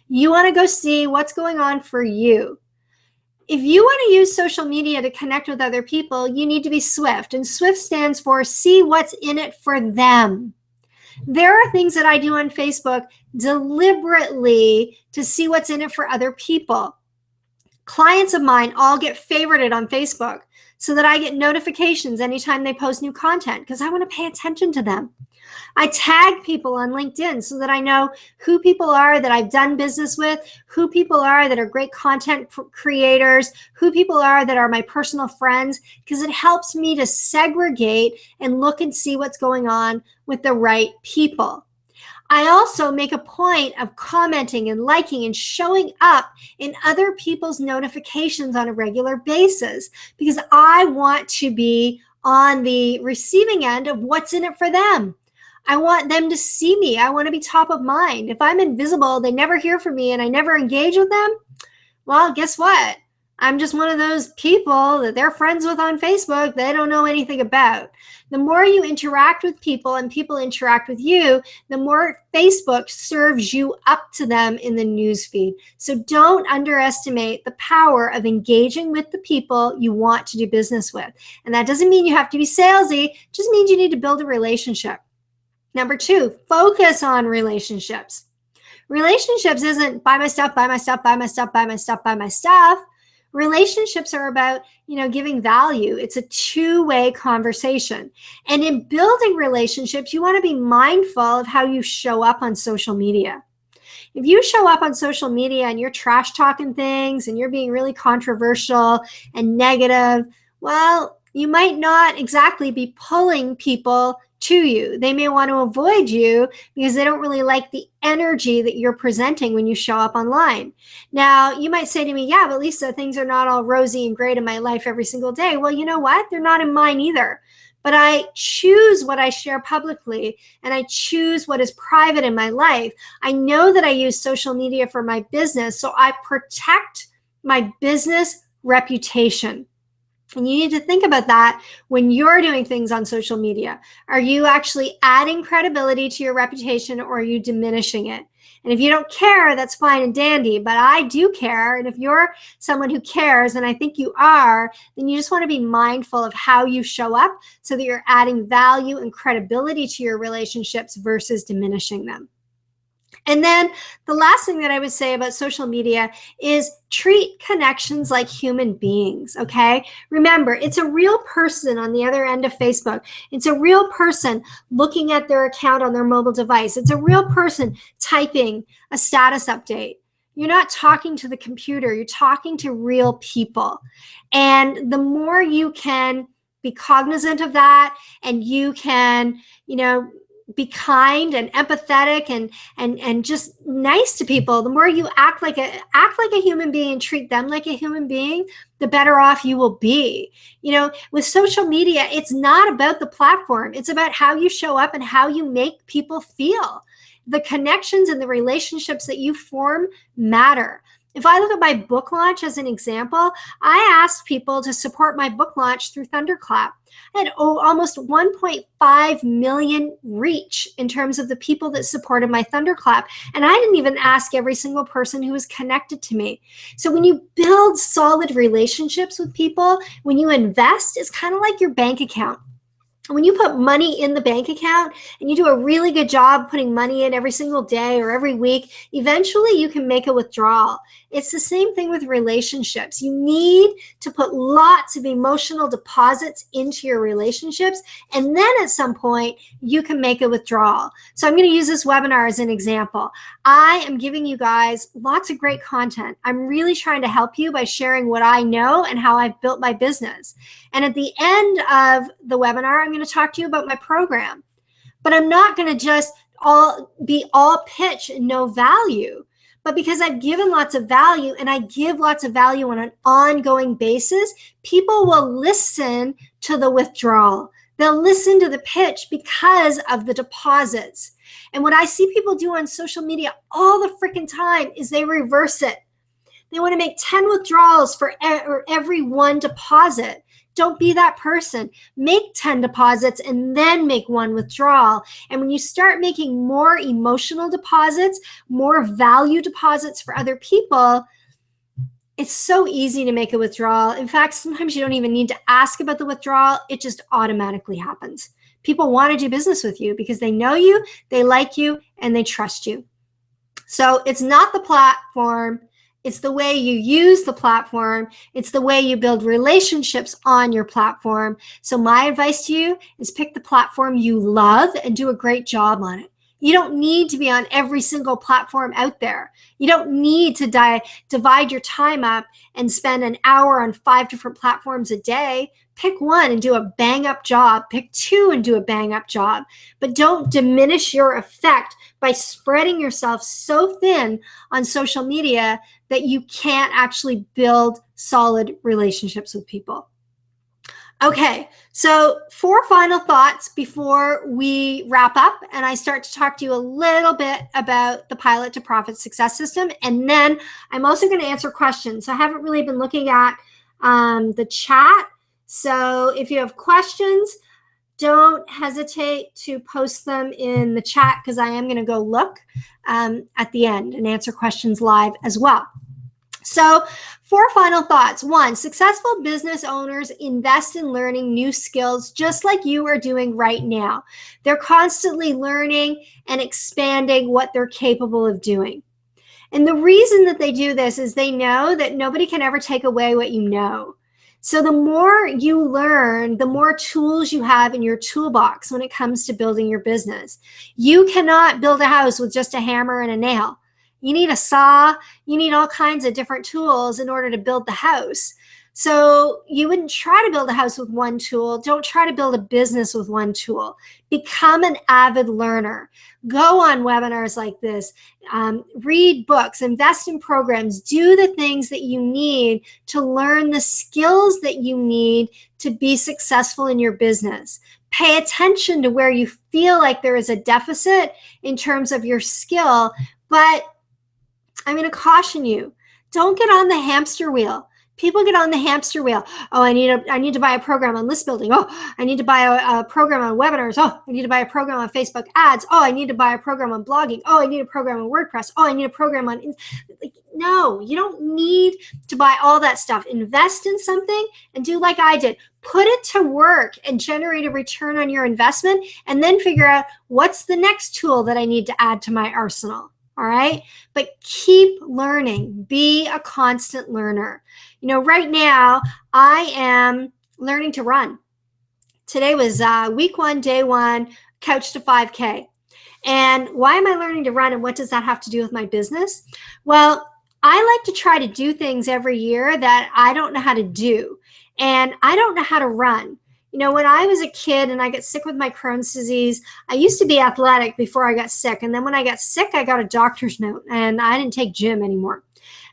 S1: You want to go see what's going on for you. If you want to use social media to connect with other people, you need to be swift. And SWIFT stands for see what's in it for them. There are things that I do on Facebook deliberately to see what's in it for other people. Clients of mine all get favorited on Facebook so that I get notifications anytime they post new content, because I want to pay attention to them. I tag people on LinkedIn so that I know who people are that I've done business with, who people are that are great content creators, who people are that are my personal friends, because it helps me to segregate and look and see what's going on with the right people. I also make a point of commenting and liking and showing up in other people's notifications on a regular basis, because I want to be on the receiving end of what's in it for them. I want them to see me. I want to be top of mind. If I'm invisible, they never hear from me, and I never engage with them, Well, guess what? I'm just one of those people that they're friends with on Facebook they don't know anything about. The more you interact with people and people interact with you, the more Facebook serves you up to them in the newsfeed. So don't underestimate the power of engaging with the people you want to do business with. And that doesn't mean you have to be salesy, it just means you need to build a relationship. Number 2, focus on relationships. Relationships isn't buy my stuff, buy my stuff, buy my stuff, buy my stuff, buy my stuff. Relationships are about, giving value. It's a two-way conversation. And in building relationships, you want to be mindful of how you show up on social media. If you show up on social media and you're trash talking things and you're being really controversial and negative, well, you might not exactly be pulling people to you. They may want to avoid you because they don't really like the energy that you're presenting when you show up online. Now, you might say to me, yeah, but Lisa, things are not all rosy and great in my life every single day. Well, you know what? They're not in mine either. But I choose what I share publicly and I choose what is private in my life. I know that I use social media for my business, so I protect my business reputation. And you need to think about that when you're doing things on social media. Are you actually adding credibility to your reputation or are you diminishing it? And if you don't care, that's fine and dandy, but I do care. And if you're someone who cares, and I think you are, then you just want to be mindful of how you show up so that you're adding value and credibility to your relationships versus diminishing them. And then the last thing that I would say about social media is treat connections like human beings, okay? Remember, it's a real person on the other end of Facebook. It's a real person looking at their account on their mobile device. It's a real person typing a status update. You're not talking to the computer. You're talking to real people. And the more you can be cognizant of that and you can, be kind and empathetic and just nice to people, the more you act like a human being and treat them like a human being, the better off you will be. With social media, it's not about the platform. It's about how you show up and how you make people feel. The connections and the relationships that you form matter. If I look at my book launch as an example, I asked people to support my book launch through Thunderclap. I had almost 1.5 million reach in terms of the people that supported my Thunderclap. And I didn't even ask every single person who was connected to me. So when you build solid relationships with people, when you invest, it's kind of like your bank account. When you put money in the bank account and you do a really good job putting money in every single day or every week, eventually you can make a withdrawal. It's the same thing with relationships. You need to put lots of emotional deposits into your relationships, and then at some point you can make a withdrawal. So I'm going to use this webinar as an example. I am giving you guys lots of great content. I'm really trying to help you by sharing what I know and how I've built my business. And at the end of the webinar, I'm going to talk to you about my program. But I'm not going to just be all pitch and no value. But because I've given lots of value and I give lots of value on an ongoing basis, people will listen to the withdrawal. They'll listen to the pitch because of the deposits. And what I see people do on social media all the freaking time is they reverse it. They want to make 10 withdrawals for every one deposit. Don't be that person. Make 10 deposits and then make one withdrawal. And when you start making more emotional deposits, more value deposits for other people, it's so easy to make a withdrawal. In fact, sometimes you don't even need to ask about the withdrawal. It just automatically happens. People want to do business with you because they know you, they like you, and they trust you. So it's not the platform. It's the way you use the platform. It's the way you build relationships on your platform. So my advice to you is pick the platform you love and do a great job on it. You don't need to be on every single platform out there. You don't need to divide your time up and spend an hour on 5 different platforms a day. Pick one and do a bang-up job. Pick 2 and do a bang-up job. But don't diminish your effect by spreading yourself so thin on social media that you can't actually build solid relationships with people. Okay, so 4 final thoughts before we wrap up and I start to talk to you a little bit about the Pilot to Profit Success System. And then I'm also going to answer questions. So I haven't really been looking at the chat. So if you have questions, don't hesitate to post them in the chat because I am going to go look at the end and answer questions live as well. So 4 final thoughts. 1, successful business owners invest in learning new skills just like you are doing right now. They're constantly learning and expanding what they're capable of doing. And the reason that they do this is they know that nobody can ever take away what you know. So the more you learn, the more tools you have in your toolbox when it comes to building your business. You cannot build a house with just a hammer and a nail. You need a saw, you need all kinds of different tools in order to build the house. So you wouldn't try to build a house with one tool. Don't try to build a business with one tool. Become an avid learner. Go on webinars like this. Read books, invest in programs, do the things that you need to learn the skills that you need to be successful in your business. Pay attention to where you feel like there is a deficit in terms of your skill, but I'm going to caution you, don't get on the hamster wheel. People get on the hamster wheel. Oh, I need to buy a program on list building. Oh, I need to buy a program on webinars. Oh, I need to buy a program on Facebook ads. Oh, I need to buy a program on blogging. Oh, I need a program on WordPress. Oh, I need a program on... No, you don't need to buy all that stuff. Invest in something and do like I did. Put it to work and generate a return on your investment, and then figure out what's the next tool that I need to add to my arsenal. All right. But keep learning. Be a constant learner. You know, right now I am learning to run. Today was week 1, day 1, couch to 5K. And why am I learning to run, and what does that have to do with my business? Well, I like to try to do things every year that I don't know how to do. And I don't know how to run. You know, when I was a kid and I got sick with my Crohn's disease, I used to be athletic before I got sick. And then when I got sick, I got a doctor's note and I didn't take gym anymore.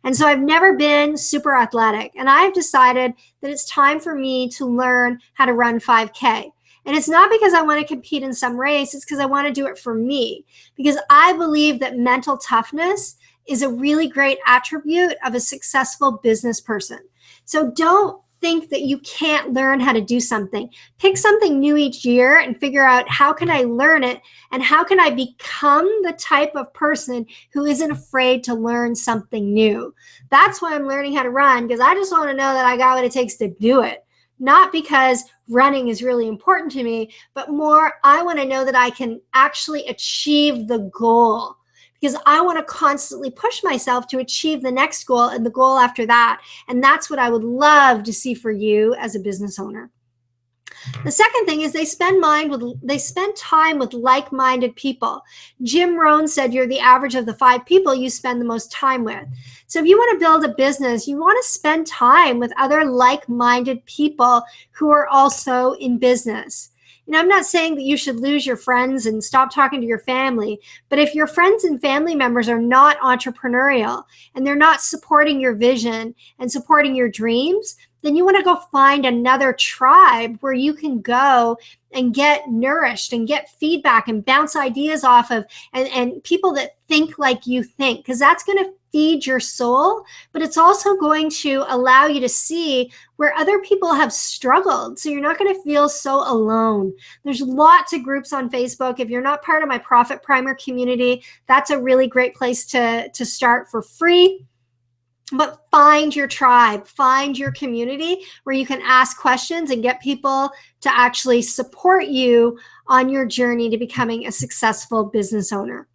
S1: And so I've never been super athletic. And I've decided that it's time for me to learn how to run 5K. And it's not because I want to compete in some race. It's because I want to do it for me. Because I believe that mental toughness is a really great attribute of a successful business person. So don't think that you can't learn how to do something. Pick something new each year and figure out, how can I learn it, and how can I become the type of person who isn't afraid to learn something new. That's why I'm learning how to run, because I just want to know that I got what it takes to do it. Not because running is really important to me, but more I want to know that I can actually achieve the goal. Because I want to constantly push myself to achieve the next goal and the goal after that. And that's what I would love to see for you as a business owner. The second thing is they spend time with like-minded people. Jim Rohn said you're the average of the 5 people you spend the most time with. So if you want to build a business, you want to spend time with other like-minded people who are also in business. You know, I'm not saying that you should lose your friends and stop talking to your family, but if your friends and family members are not entrepreneurial and they're not supporting your vision and supporting your dreams, then you want to go find another tribe where you can go and get nourished and get feedback and bounce ideas off of, and people that think like you think, because that's going to feed your soul, but it's also going to allow you to see where other people have struggled. So you're not going to feel so alone. There's lots of groups on Facebook. If you're not part of my Profit Primer community, that's a really great place to start for free. But find your tribe, find your community where you can ask questions and get people to actually support you on your journey to becoming a successful business owner.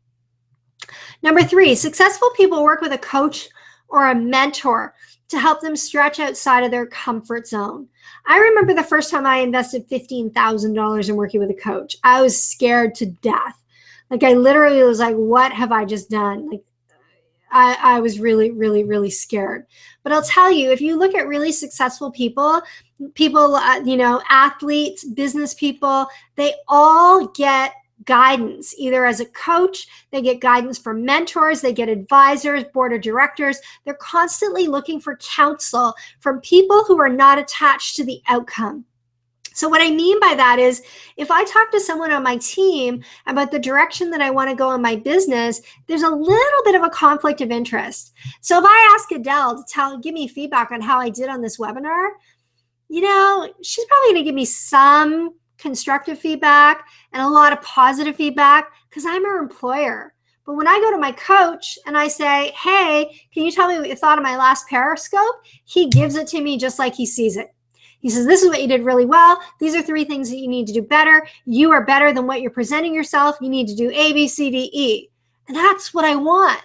S1: Number 3, successful people work with a coach or a mentor to help them stretch outside of their comfort zone. I remember the first time I invested $15,000 in working with a coach. I was scared to death. Like, I literally was like, what have I just done? Like, I was really, really, really scared. But I'll tell you, if you look at really successful people, athletes, business people, they all get guidance, either as a coach, they get guidance from mentors, they get advisors, board of directors. They're constantly looking for counsel from people who are not attached to the outcome. So what I mean by that is if I talk to someone on my team about the direction that I want to go in my business, there's a little bit of a conflict of interest. So if I ask Adele to give me feedback on how I did on this webinar, she's probably going to give me some constructive feedback and a lot of positive feedback because I'm her employer. But when I go to my coach and I say, hey, can you tell me what you thought of my last Periscope? He gives it to me just like he sees it. He says, this is what you did really well. These are 3 things that you need to do better. You are better than what you're presenting yourself. You need to do A, B, C, D, E. And that's what I want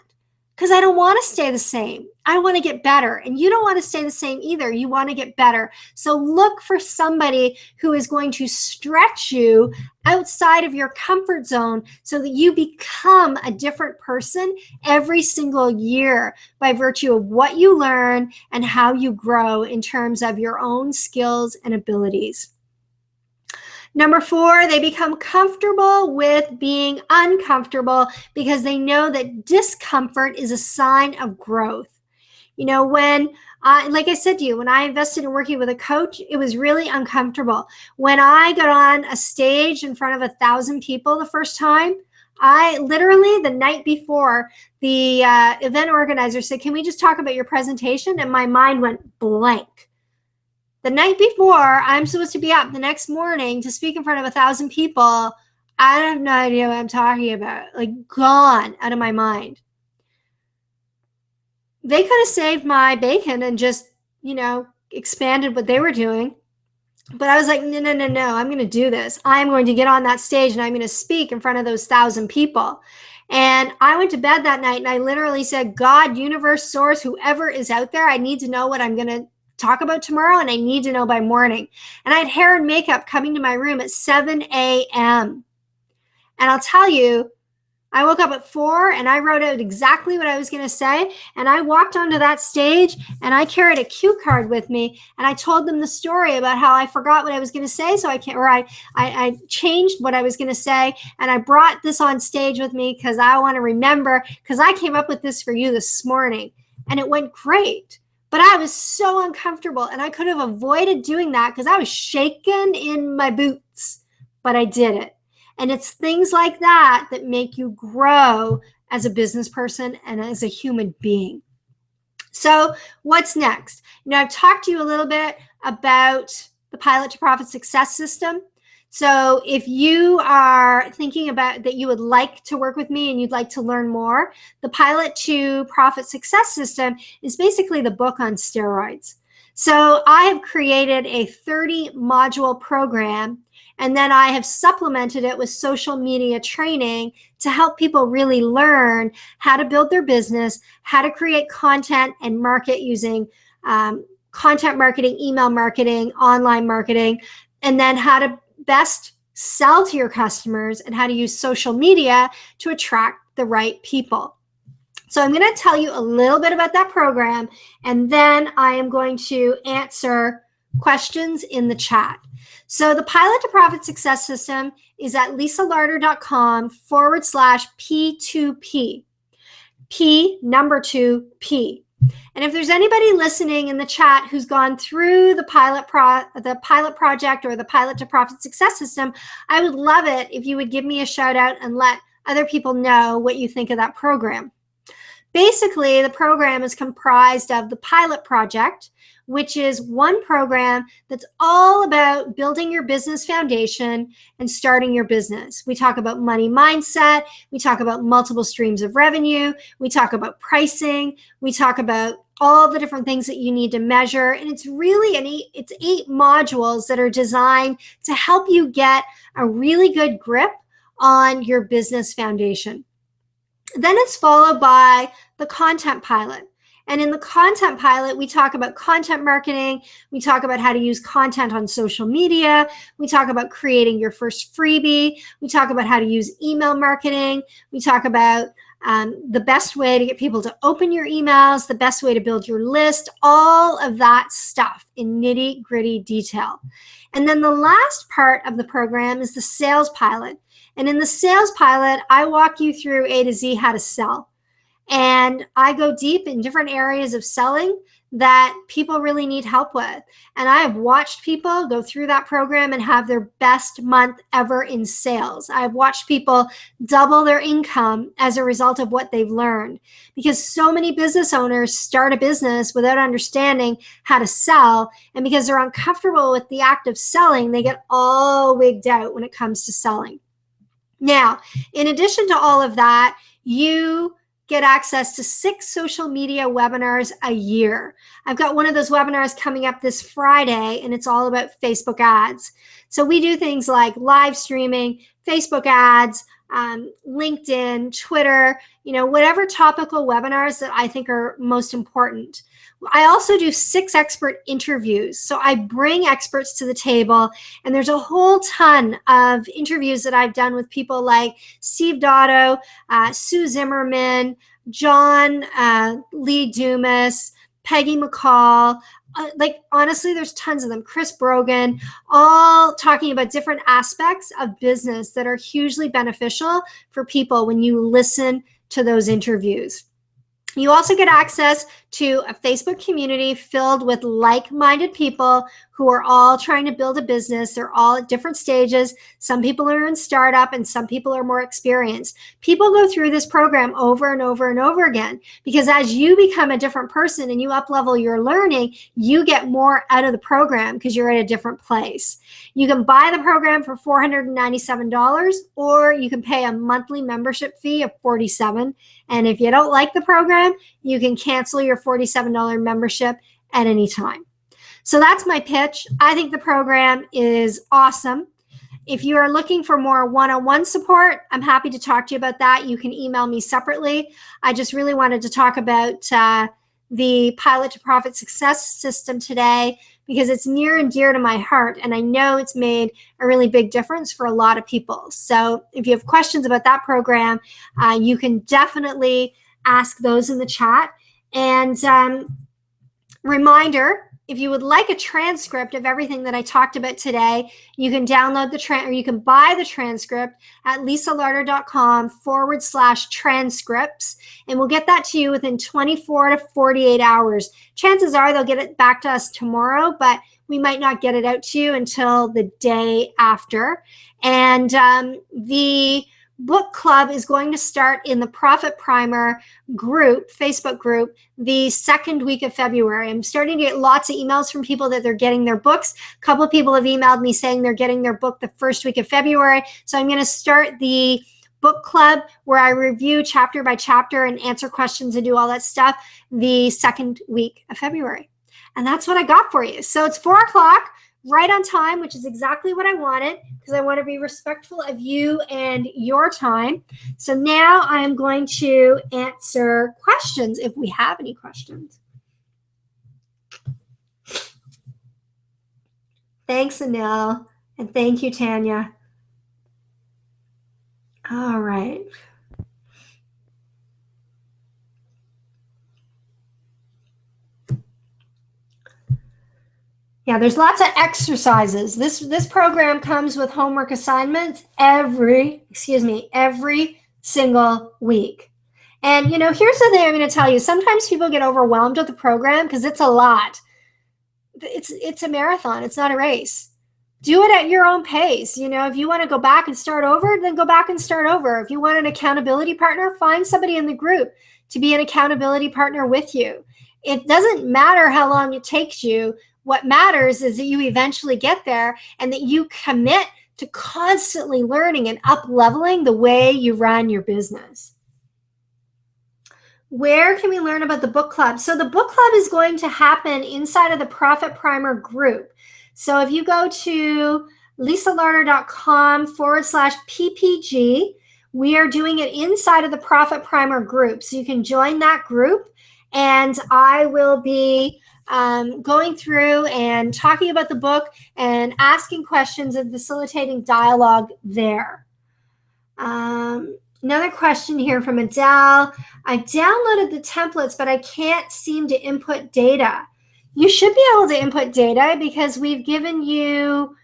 S1: because I don't want to stay the same. I want to get better. And you don't want to stay the same either. You want to get better. So look for somebody who is going to stretch you outside of your comfort zone so that you become a different person every single year by virtue of what you learn and how you grow in terms of your own skills and abilities. Number 4, they become comfortable with being uncomfortable because they know that discomfort is a sign of growth. Like I said to you, when I invested in working with a coach, it was really uncomfortable. When I got on a stage in front of 1,000 people the first time, I literally, the night before, the event organizer said, can we just talk about your presentation? And my mind went blank. The night before, I'm supposed to be up the next morning to speak in front of 1,000 people. I have no idea what I'm talking about. Like, gone out of my mind. They could have saved my bacon and just, expanded what they were doing. But I was like, no, I'm going to do this. I'm going to get on that stage and I'm going to speak in front of those 1,000 people. And I went to bed that night and I literally said, God, universe, source, whoever is out there, I need to know what I'm going to talk about tomorrow and I need to know by morning. And I had hair and makeup coming to my room at 7 a.m. And I'll tell you, I woke up at 4 and I wrote out exactly what I was going to say. And I walked onto that stage and I carried a cue card with me. And I told them the story about how I forgot what I was going to say. So I changed what I was going to say. And I brought this on stage with me because I want to remember, because I came up with this for you this morning and it went great. But I was so uncomfortable and I could have avoided doing that because I was shaking in my boots, but I did it. And it's things like that that make you grow as a business person and as a human being. So what's next? I've talked to you a little bit about the Pilot to Profit Success System. So if you are thinking about that you would like to work with me and you'd like to learn more, the Pilot to Profit Success System is basically the book on steroids. So I have created a 30-module program, and then I have supplemented it with social media training to help people really learn how to build their business, how to create content and market using content marketing, email marketing, online marketing, and then how to best sell to your customers and how to use social media to attract the right people. So I'm going to tell you a little bit about that program, and then I am going to answer questions in the chat. So the Pilot to Profit Success System is at lisalarter.com/P2P. P, number 2P. And if there's anybody listening in the chat who's gone through the pilot project or the Pilot to Profit Success System, I would love it if you would give me a shout out and let other people know what you think of that program. Basically, the program is comprised of the pilot project, which is one program that's all about building your business foundation and starting your business. We talk about money mindset. We talk about multiple streams of revenue. We talk about pricing. We talk about all the different things that you need to measure. And it's really it's 8 modules that are designed to help you get a really good grip on your business foundation. Then it's followed by the content pilot. And in the content pilot, we talk about content marketing. We talk about how to use content on social media. We talk about creating your first freebie. We talk about how to use email marketing. We talk about the best way to get people to open your emails, the best way to build your list, all of that stuff in nitty-gritty detail. And then the last part of the program is the sales pilot. And in the sales pilot, I walk you through A to Z how to sell. And I go deep in different areas of selling that people really need help with. And I have watched people go through that program and have their best month ever in sales. I've watched people double their income as a result of what they've learned, because so many business owners start a business without understanding how to sell. And because they're uncomfortable with the act of selling, they get all wigged out when it comes to selling. Now, in addition to all of that, you get access to 6 social media webinars a year. I've got one of those webinars coming up this Friday, and it's all about Facebook ads. So we do things like live streaming, Facebook ads, LinkedIn, Twitter, whatever topical webinars that I think are most important. I also do 6 expert interviews. So I bring experts to the table, and there's a whole ton of interviews that I've done with people like Steve Dotto, Sue Zimmerman, John Lee Dumas, Peggy McCall. Honestly, there's tons of them. Chris Brogan, all talking about different aspects of business that are hugely beneficial for people when you listen to those interviews. You also get access to a Facebook community filled with like-minded people who are all trying to build a business. They're all at different stages. Some people are in startup and some people are more experienced. People go through this program over and over and over again, because as you become a different person and you up-level your learning, you get more out of the program because you're at a different place. You can buy the program for $497, or you can pay a monthly membership fee of $47. And if you don't like the program, you can cancel your $47 membership at any time. So that's my pitch. I think the program is awesome. If you are looking for more one-on-one support, I'm happy to talk to you about that. You can email me separately. I just really wanted to talk about the Pilot to Profit Success System today, because it's near and dear to my heart, and I know it's made a really big difference for a lot of people. So if you have questions about that program, you can definitely ask those in the chat. And reminder, if you would like a transcript of everything that I talked about today, you can download or you can buy the transcript at lisalarter.com/transcripts, and we'll get that to you within 24 to 48 hours. Chances are they'll get it back to us tomorrow, but we might not get it out to you until the day after. And the book club is going to start in the Profit Primer group, Facebook group, the second week of February. I'm starting to get lots of emails from people that they're getting their books. A couple of people have emailed me saying they're getting their book the first week of February. So I'm going to start the book club where I review chapter by chapter and answer questions and do all that stuff the second week of February. And that's what I got for you. So it's 4 o'clock. Right on time, which is exactly what I wanted, because I want to be respectful of you and your time. So now I am going to answer questions if we have any questions. Thanks, Anil, and thank you, Tanya. All right. Yeah, there's lots of exercises. This program comes with homework assignments every single week. And, here's the thing I'm going to tell you. Sometimes people get overwhelmed with the program because it's a lot. It's a marathon. It's not a race. Do it at your own pace. If you want to go back and start over, then go back and start over. If you want an accountability partner, find somebody in the group to be an accountability partner with you. It doesn't matter how long it takes you. What matters is that you eventually get there and that you commit to constantly learning and up-leveling the way you run your business. Where can we learn about the book club? So the book club is going to happen inside of the Profit Primer group. So if you go to lisalarter.com/PPG, we are doing it inside of the Profit Primer group. So you can join that group, and I will be going through and talking about the book and asking questions and facilitating dialogue there. Another question here from Adele. I downloaded the templates, but I can't seem to input data. You should be able to input data because we've given you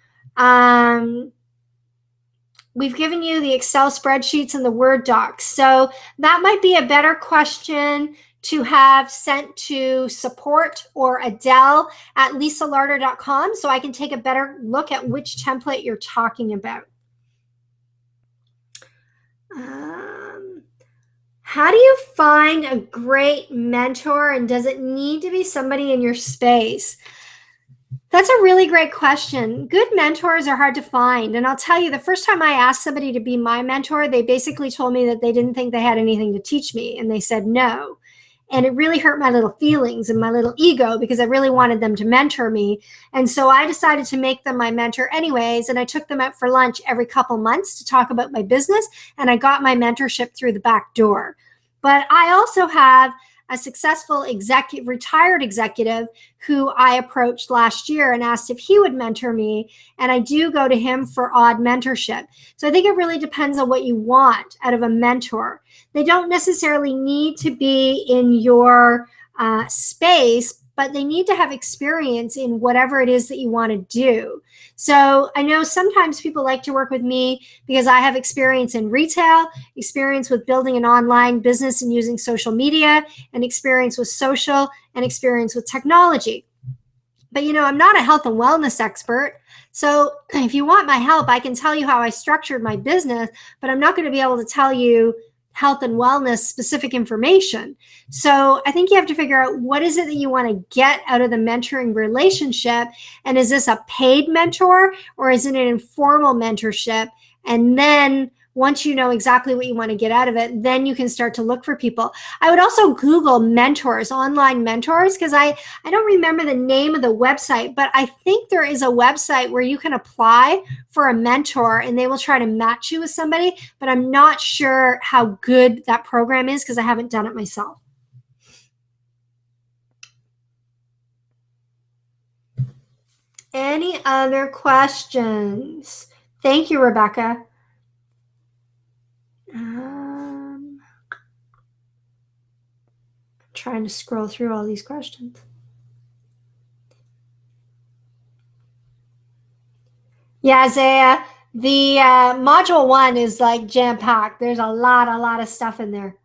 S1: We've given you the Excel spreadsheets and the Word docs. So that might be a better question to have sent to support or Adele at lisalarter.com so I can take a better look at which template you're talking about. How do you find a great mentor, and does it need to be somebody in your space? That's a really great question. Good mentors are hard to find. And I'll tell you, the first time I asked somebody to be my mentor, they basically told me that they didn't think they had anything to teach me. And they said no. And it really hurt my little feelings and my little ego because I really wanted them to mentor me. And so I decided to make them my mentor anyways. And I took them out for lunch every couple months to talk about my business. And I got my mentorship through the back door. But I also have a successful retired executive who I approached last year and asked if he would mentor me. And I do go to him for odd mentorship. So I think it really depends on what you want out of a mentor. They don't necessarily need to be in your space, but they need to have experience in whatever it is that you want to do. So I know sometimes people like to work with me because I have experience in retail, experience with building an online business and using social media, and experience with social and experience with technology. But I'm not a health and wellness expert. So if you want my help, I can tell you how I structured my business, but I'm not going to be able to tell you health and wellness specific information. So I think you have to figure out what is it that you want to get out of the mentoring relationship. And is this a paid mentor or is it an informal mentorship? And then once you know exactly what you want to get out of it, then you can start to look for people. I would also Google mentors, online mentors, because I don't remember the name of the website, but I think there is a website where you can apply for a mentor and they will try to match you with somebody, but I'm not sure how good that program is because I haven't done it myself. Any other questions? Thank you, Rebecca. Trying to scroll through all these questions. Yeah, Zaya, the module 1 is like jam-packed. There's a lot of stuff in there.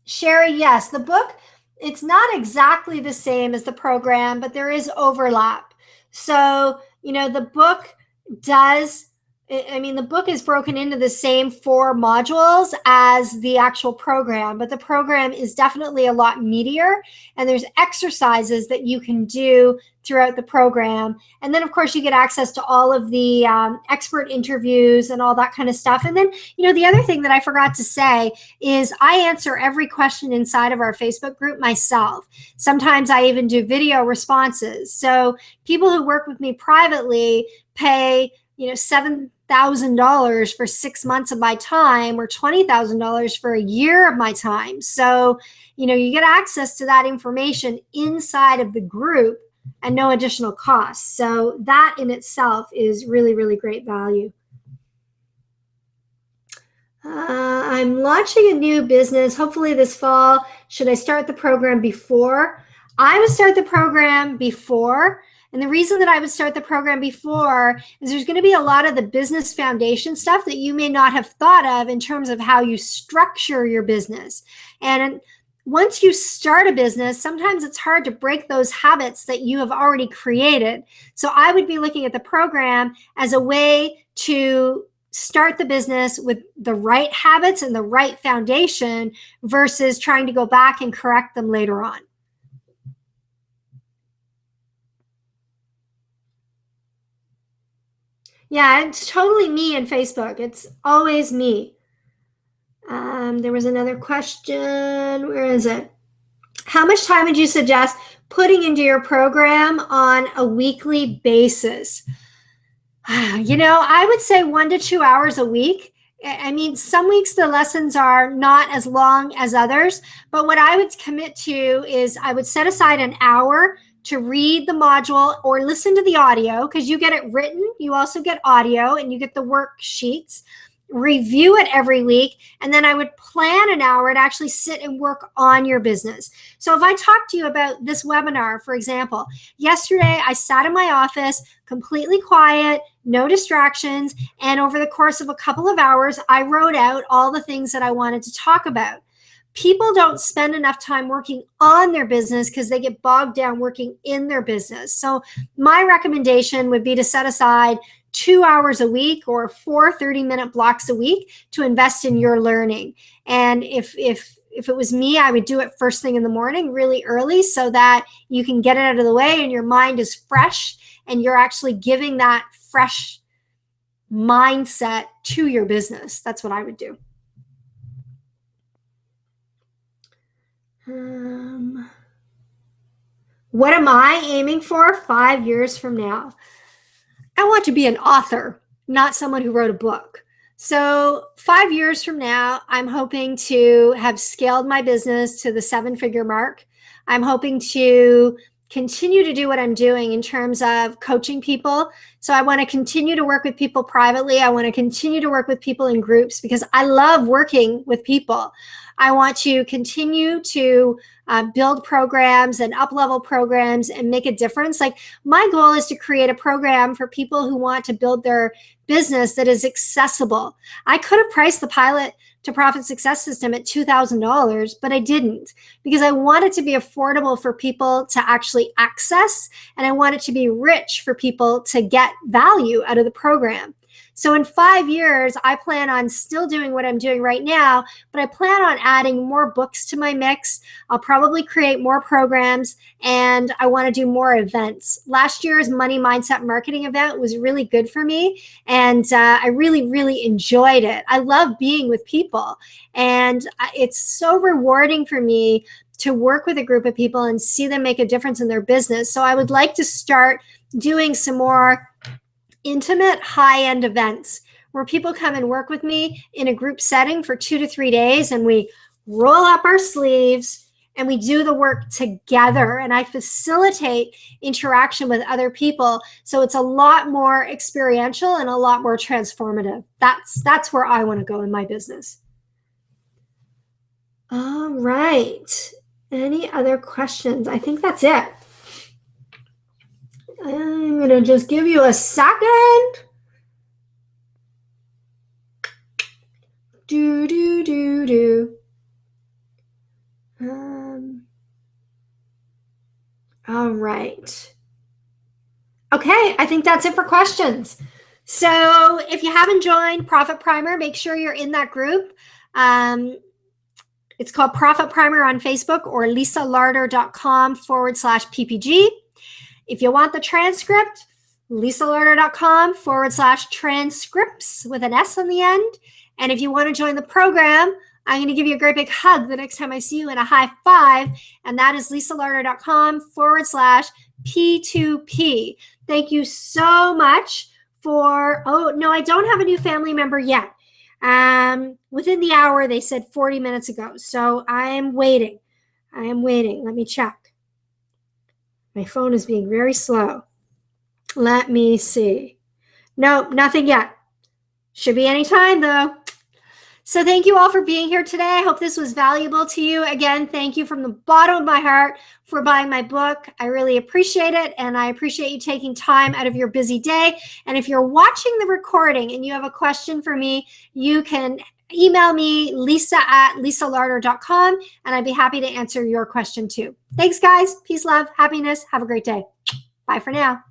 S1: Sherry, yes, the book, it's not exactly the same as the program, but there is overlap. So, the book does, the book is broken into the same 4 modules as the actual program, but the program is definitely a lot meatier, and there's exercises that you can do throughout the program. And then, of course, you get access to all of the expert interviews and all that kind of stuff. And then, the other thing that I forgot to say is I answer every question inside of our Facebook group myself. Sometimes I even do video responses. So people who work with me privately pay, $7,000 for 6 months of my time or $20,000 for a year of my time. So, you get access to that information inside of the group and no additional costs. So that in itself is really, really great value. I'm launching a new business, hopefully this fall. Should I start the program before? I would start the program before. And the reason that I would start the program before is there's going to be a lot of the business foundation stuff that you may not have thought of in terms of how you structure your business. And once you start a business, sometimes it's hard to break those habits that you have already created. So I would be looking at the program as a way to start the business with the right habits and the right foundation versus trying to go back and correct them later on. Yeah, it's totally me in Facebook. It's always me. There was another question. Where is it? How much time would you suggest putting into your program on a weekly basis? I would say 1 to 2 hours a week. Some weeks the lessons are not as long as others, but what I would commit to is I would set aside an hour to read the module or listen to the audio, because you get it written, you also get audio, and you get the worksheets. review it every week, and then I would plan an hour to actually sit and work on your business. So if I talk to you about this webinar, for example, yesterday I sat in my office, completely quiet, no distractions, and over the course of a couple of hours, I wrote out all the things that I wanted to talk about. People don't spend enough time working on their business because they get bogged down working in their business. So my recommendation would be to set aside 2 hours a week or 4 30-minute blocks a week to invest in your learning. And if it was me, I would do it first thing in the morning, really early, so that you can get it out of the way and your mind is fresh and you're actually giving that fresh mindset to your business. That's what I would do. What am I aiming for 5 years from now? I want to be an author, not someone who wrote a book. So 5 years from now, I'm hoping to have scaled my business to the 7-figure mark. I'm hoping to continue to do what I'm doing in terms of coaching people. So I want to continue to work with people privately. I want to continue to work with people in groups because I love working with people. I want to continue to build programs and up-level programs and make a difference. Like, my goal is to create a program for people who want to build their business that is accessible. I could have priced the Pilot to Profit Success System at $2,000, but I didn't, because I want it to be affordable for people to actually access, and I want it to be rich for people to get value out of the program. So in 5 years, I plan on still doing what I'm doing right now, but I plan on adding more books to my mix. I'll probably create more programs, and I want to do more events. Last year's Money Mindset Marketing event was really good for me, and I really, really enjoyed it. I love being with people, and it's so rewarding for me to work with a group of people and see them make a difference in their business. So I would like to start doing some more intimate, high-end events where people come and work with me in a group setting for 2 to 3 days, and we roll up our sleeves and we do the work together, and I facilitate interaction with other people, so it's a lot more experiential and a lot more transformative. That's where I want to go in my business. All right. Any other questions? I think that's it. I'm going to just give you a second. All right. Okay, I think that's it for questions. So if you haven't joined Profit Primer, make sure you're in that group. It's called Profit Primer on Facebook, or lisalarter.com/PPG. If you want the transcript, lisalarter.com/transcripts with an S on the end. And if you want to join the program, I'm going to give you a great big hug the next time I see you, in a high five. And that is lisalarter.com/P2P. Thank you so much for, oh, no, I don't have a new family member yet. Within the hour, they said 40 minutes ago. So I am waiting. Let me check. My phone is being very slow. Let me see. Nope, nothing yet. Should be any time though. So thank you all for being here today. I hope this was valuable to you. Again, thank you from the bottom of my heart for buying my book. I really appreciate it, and I appreciate you taking time out of your busy day. And if you're watching the recording and you have a question for me, you can email me, lisa@lisalarter.com, and I'd be happy to answer your question too. Thanks, guys. Peace, love, happiness. Have a great day. Bye for now.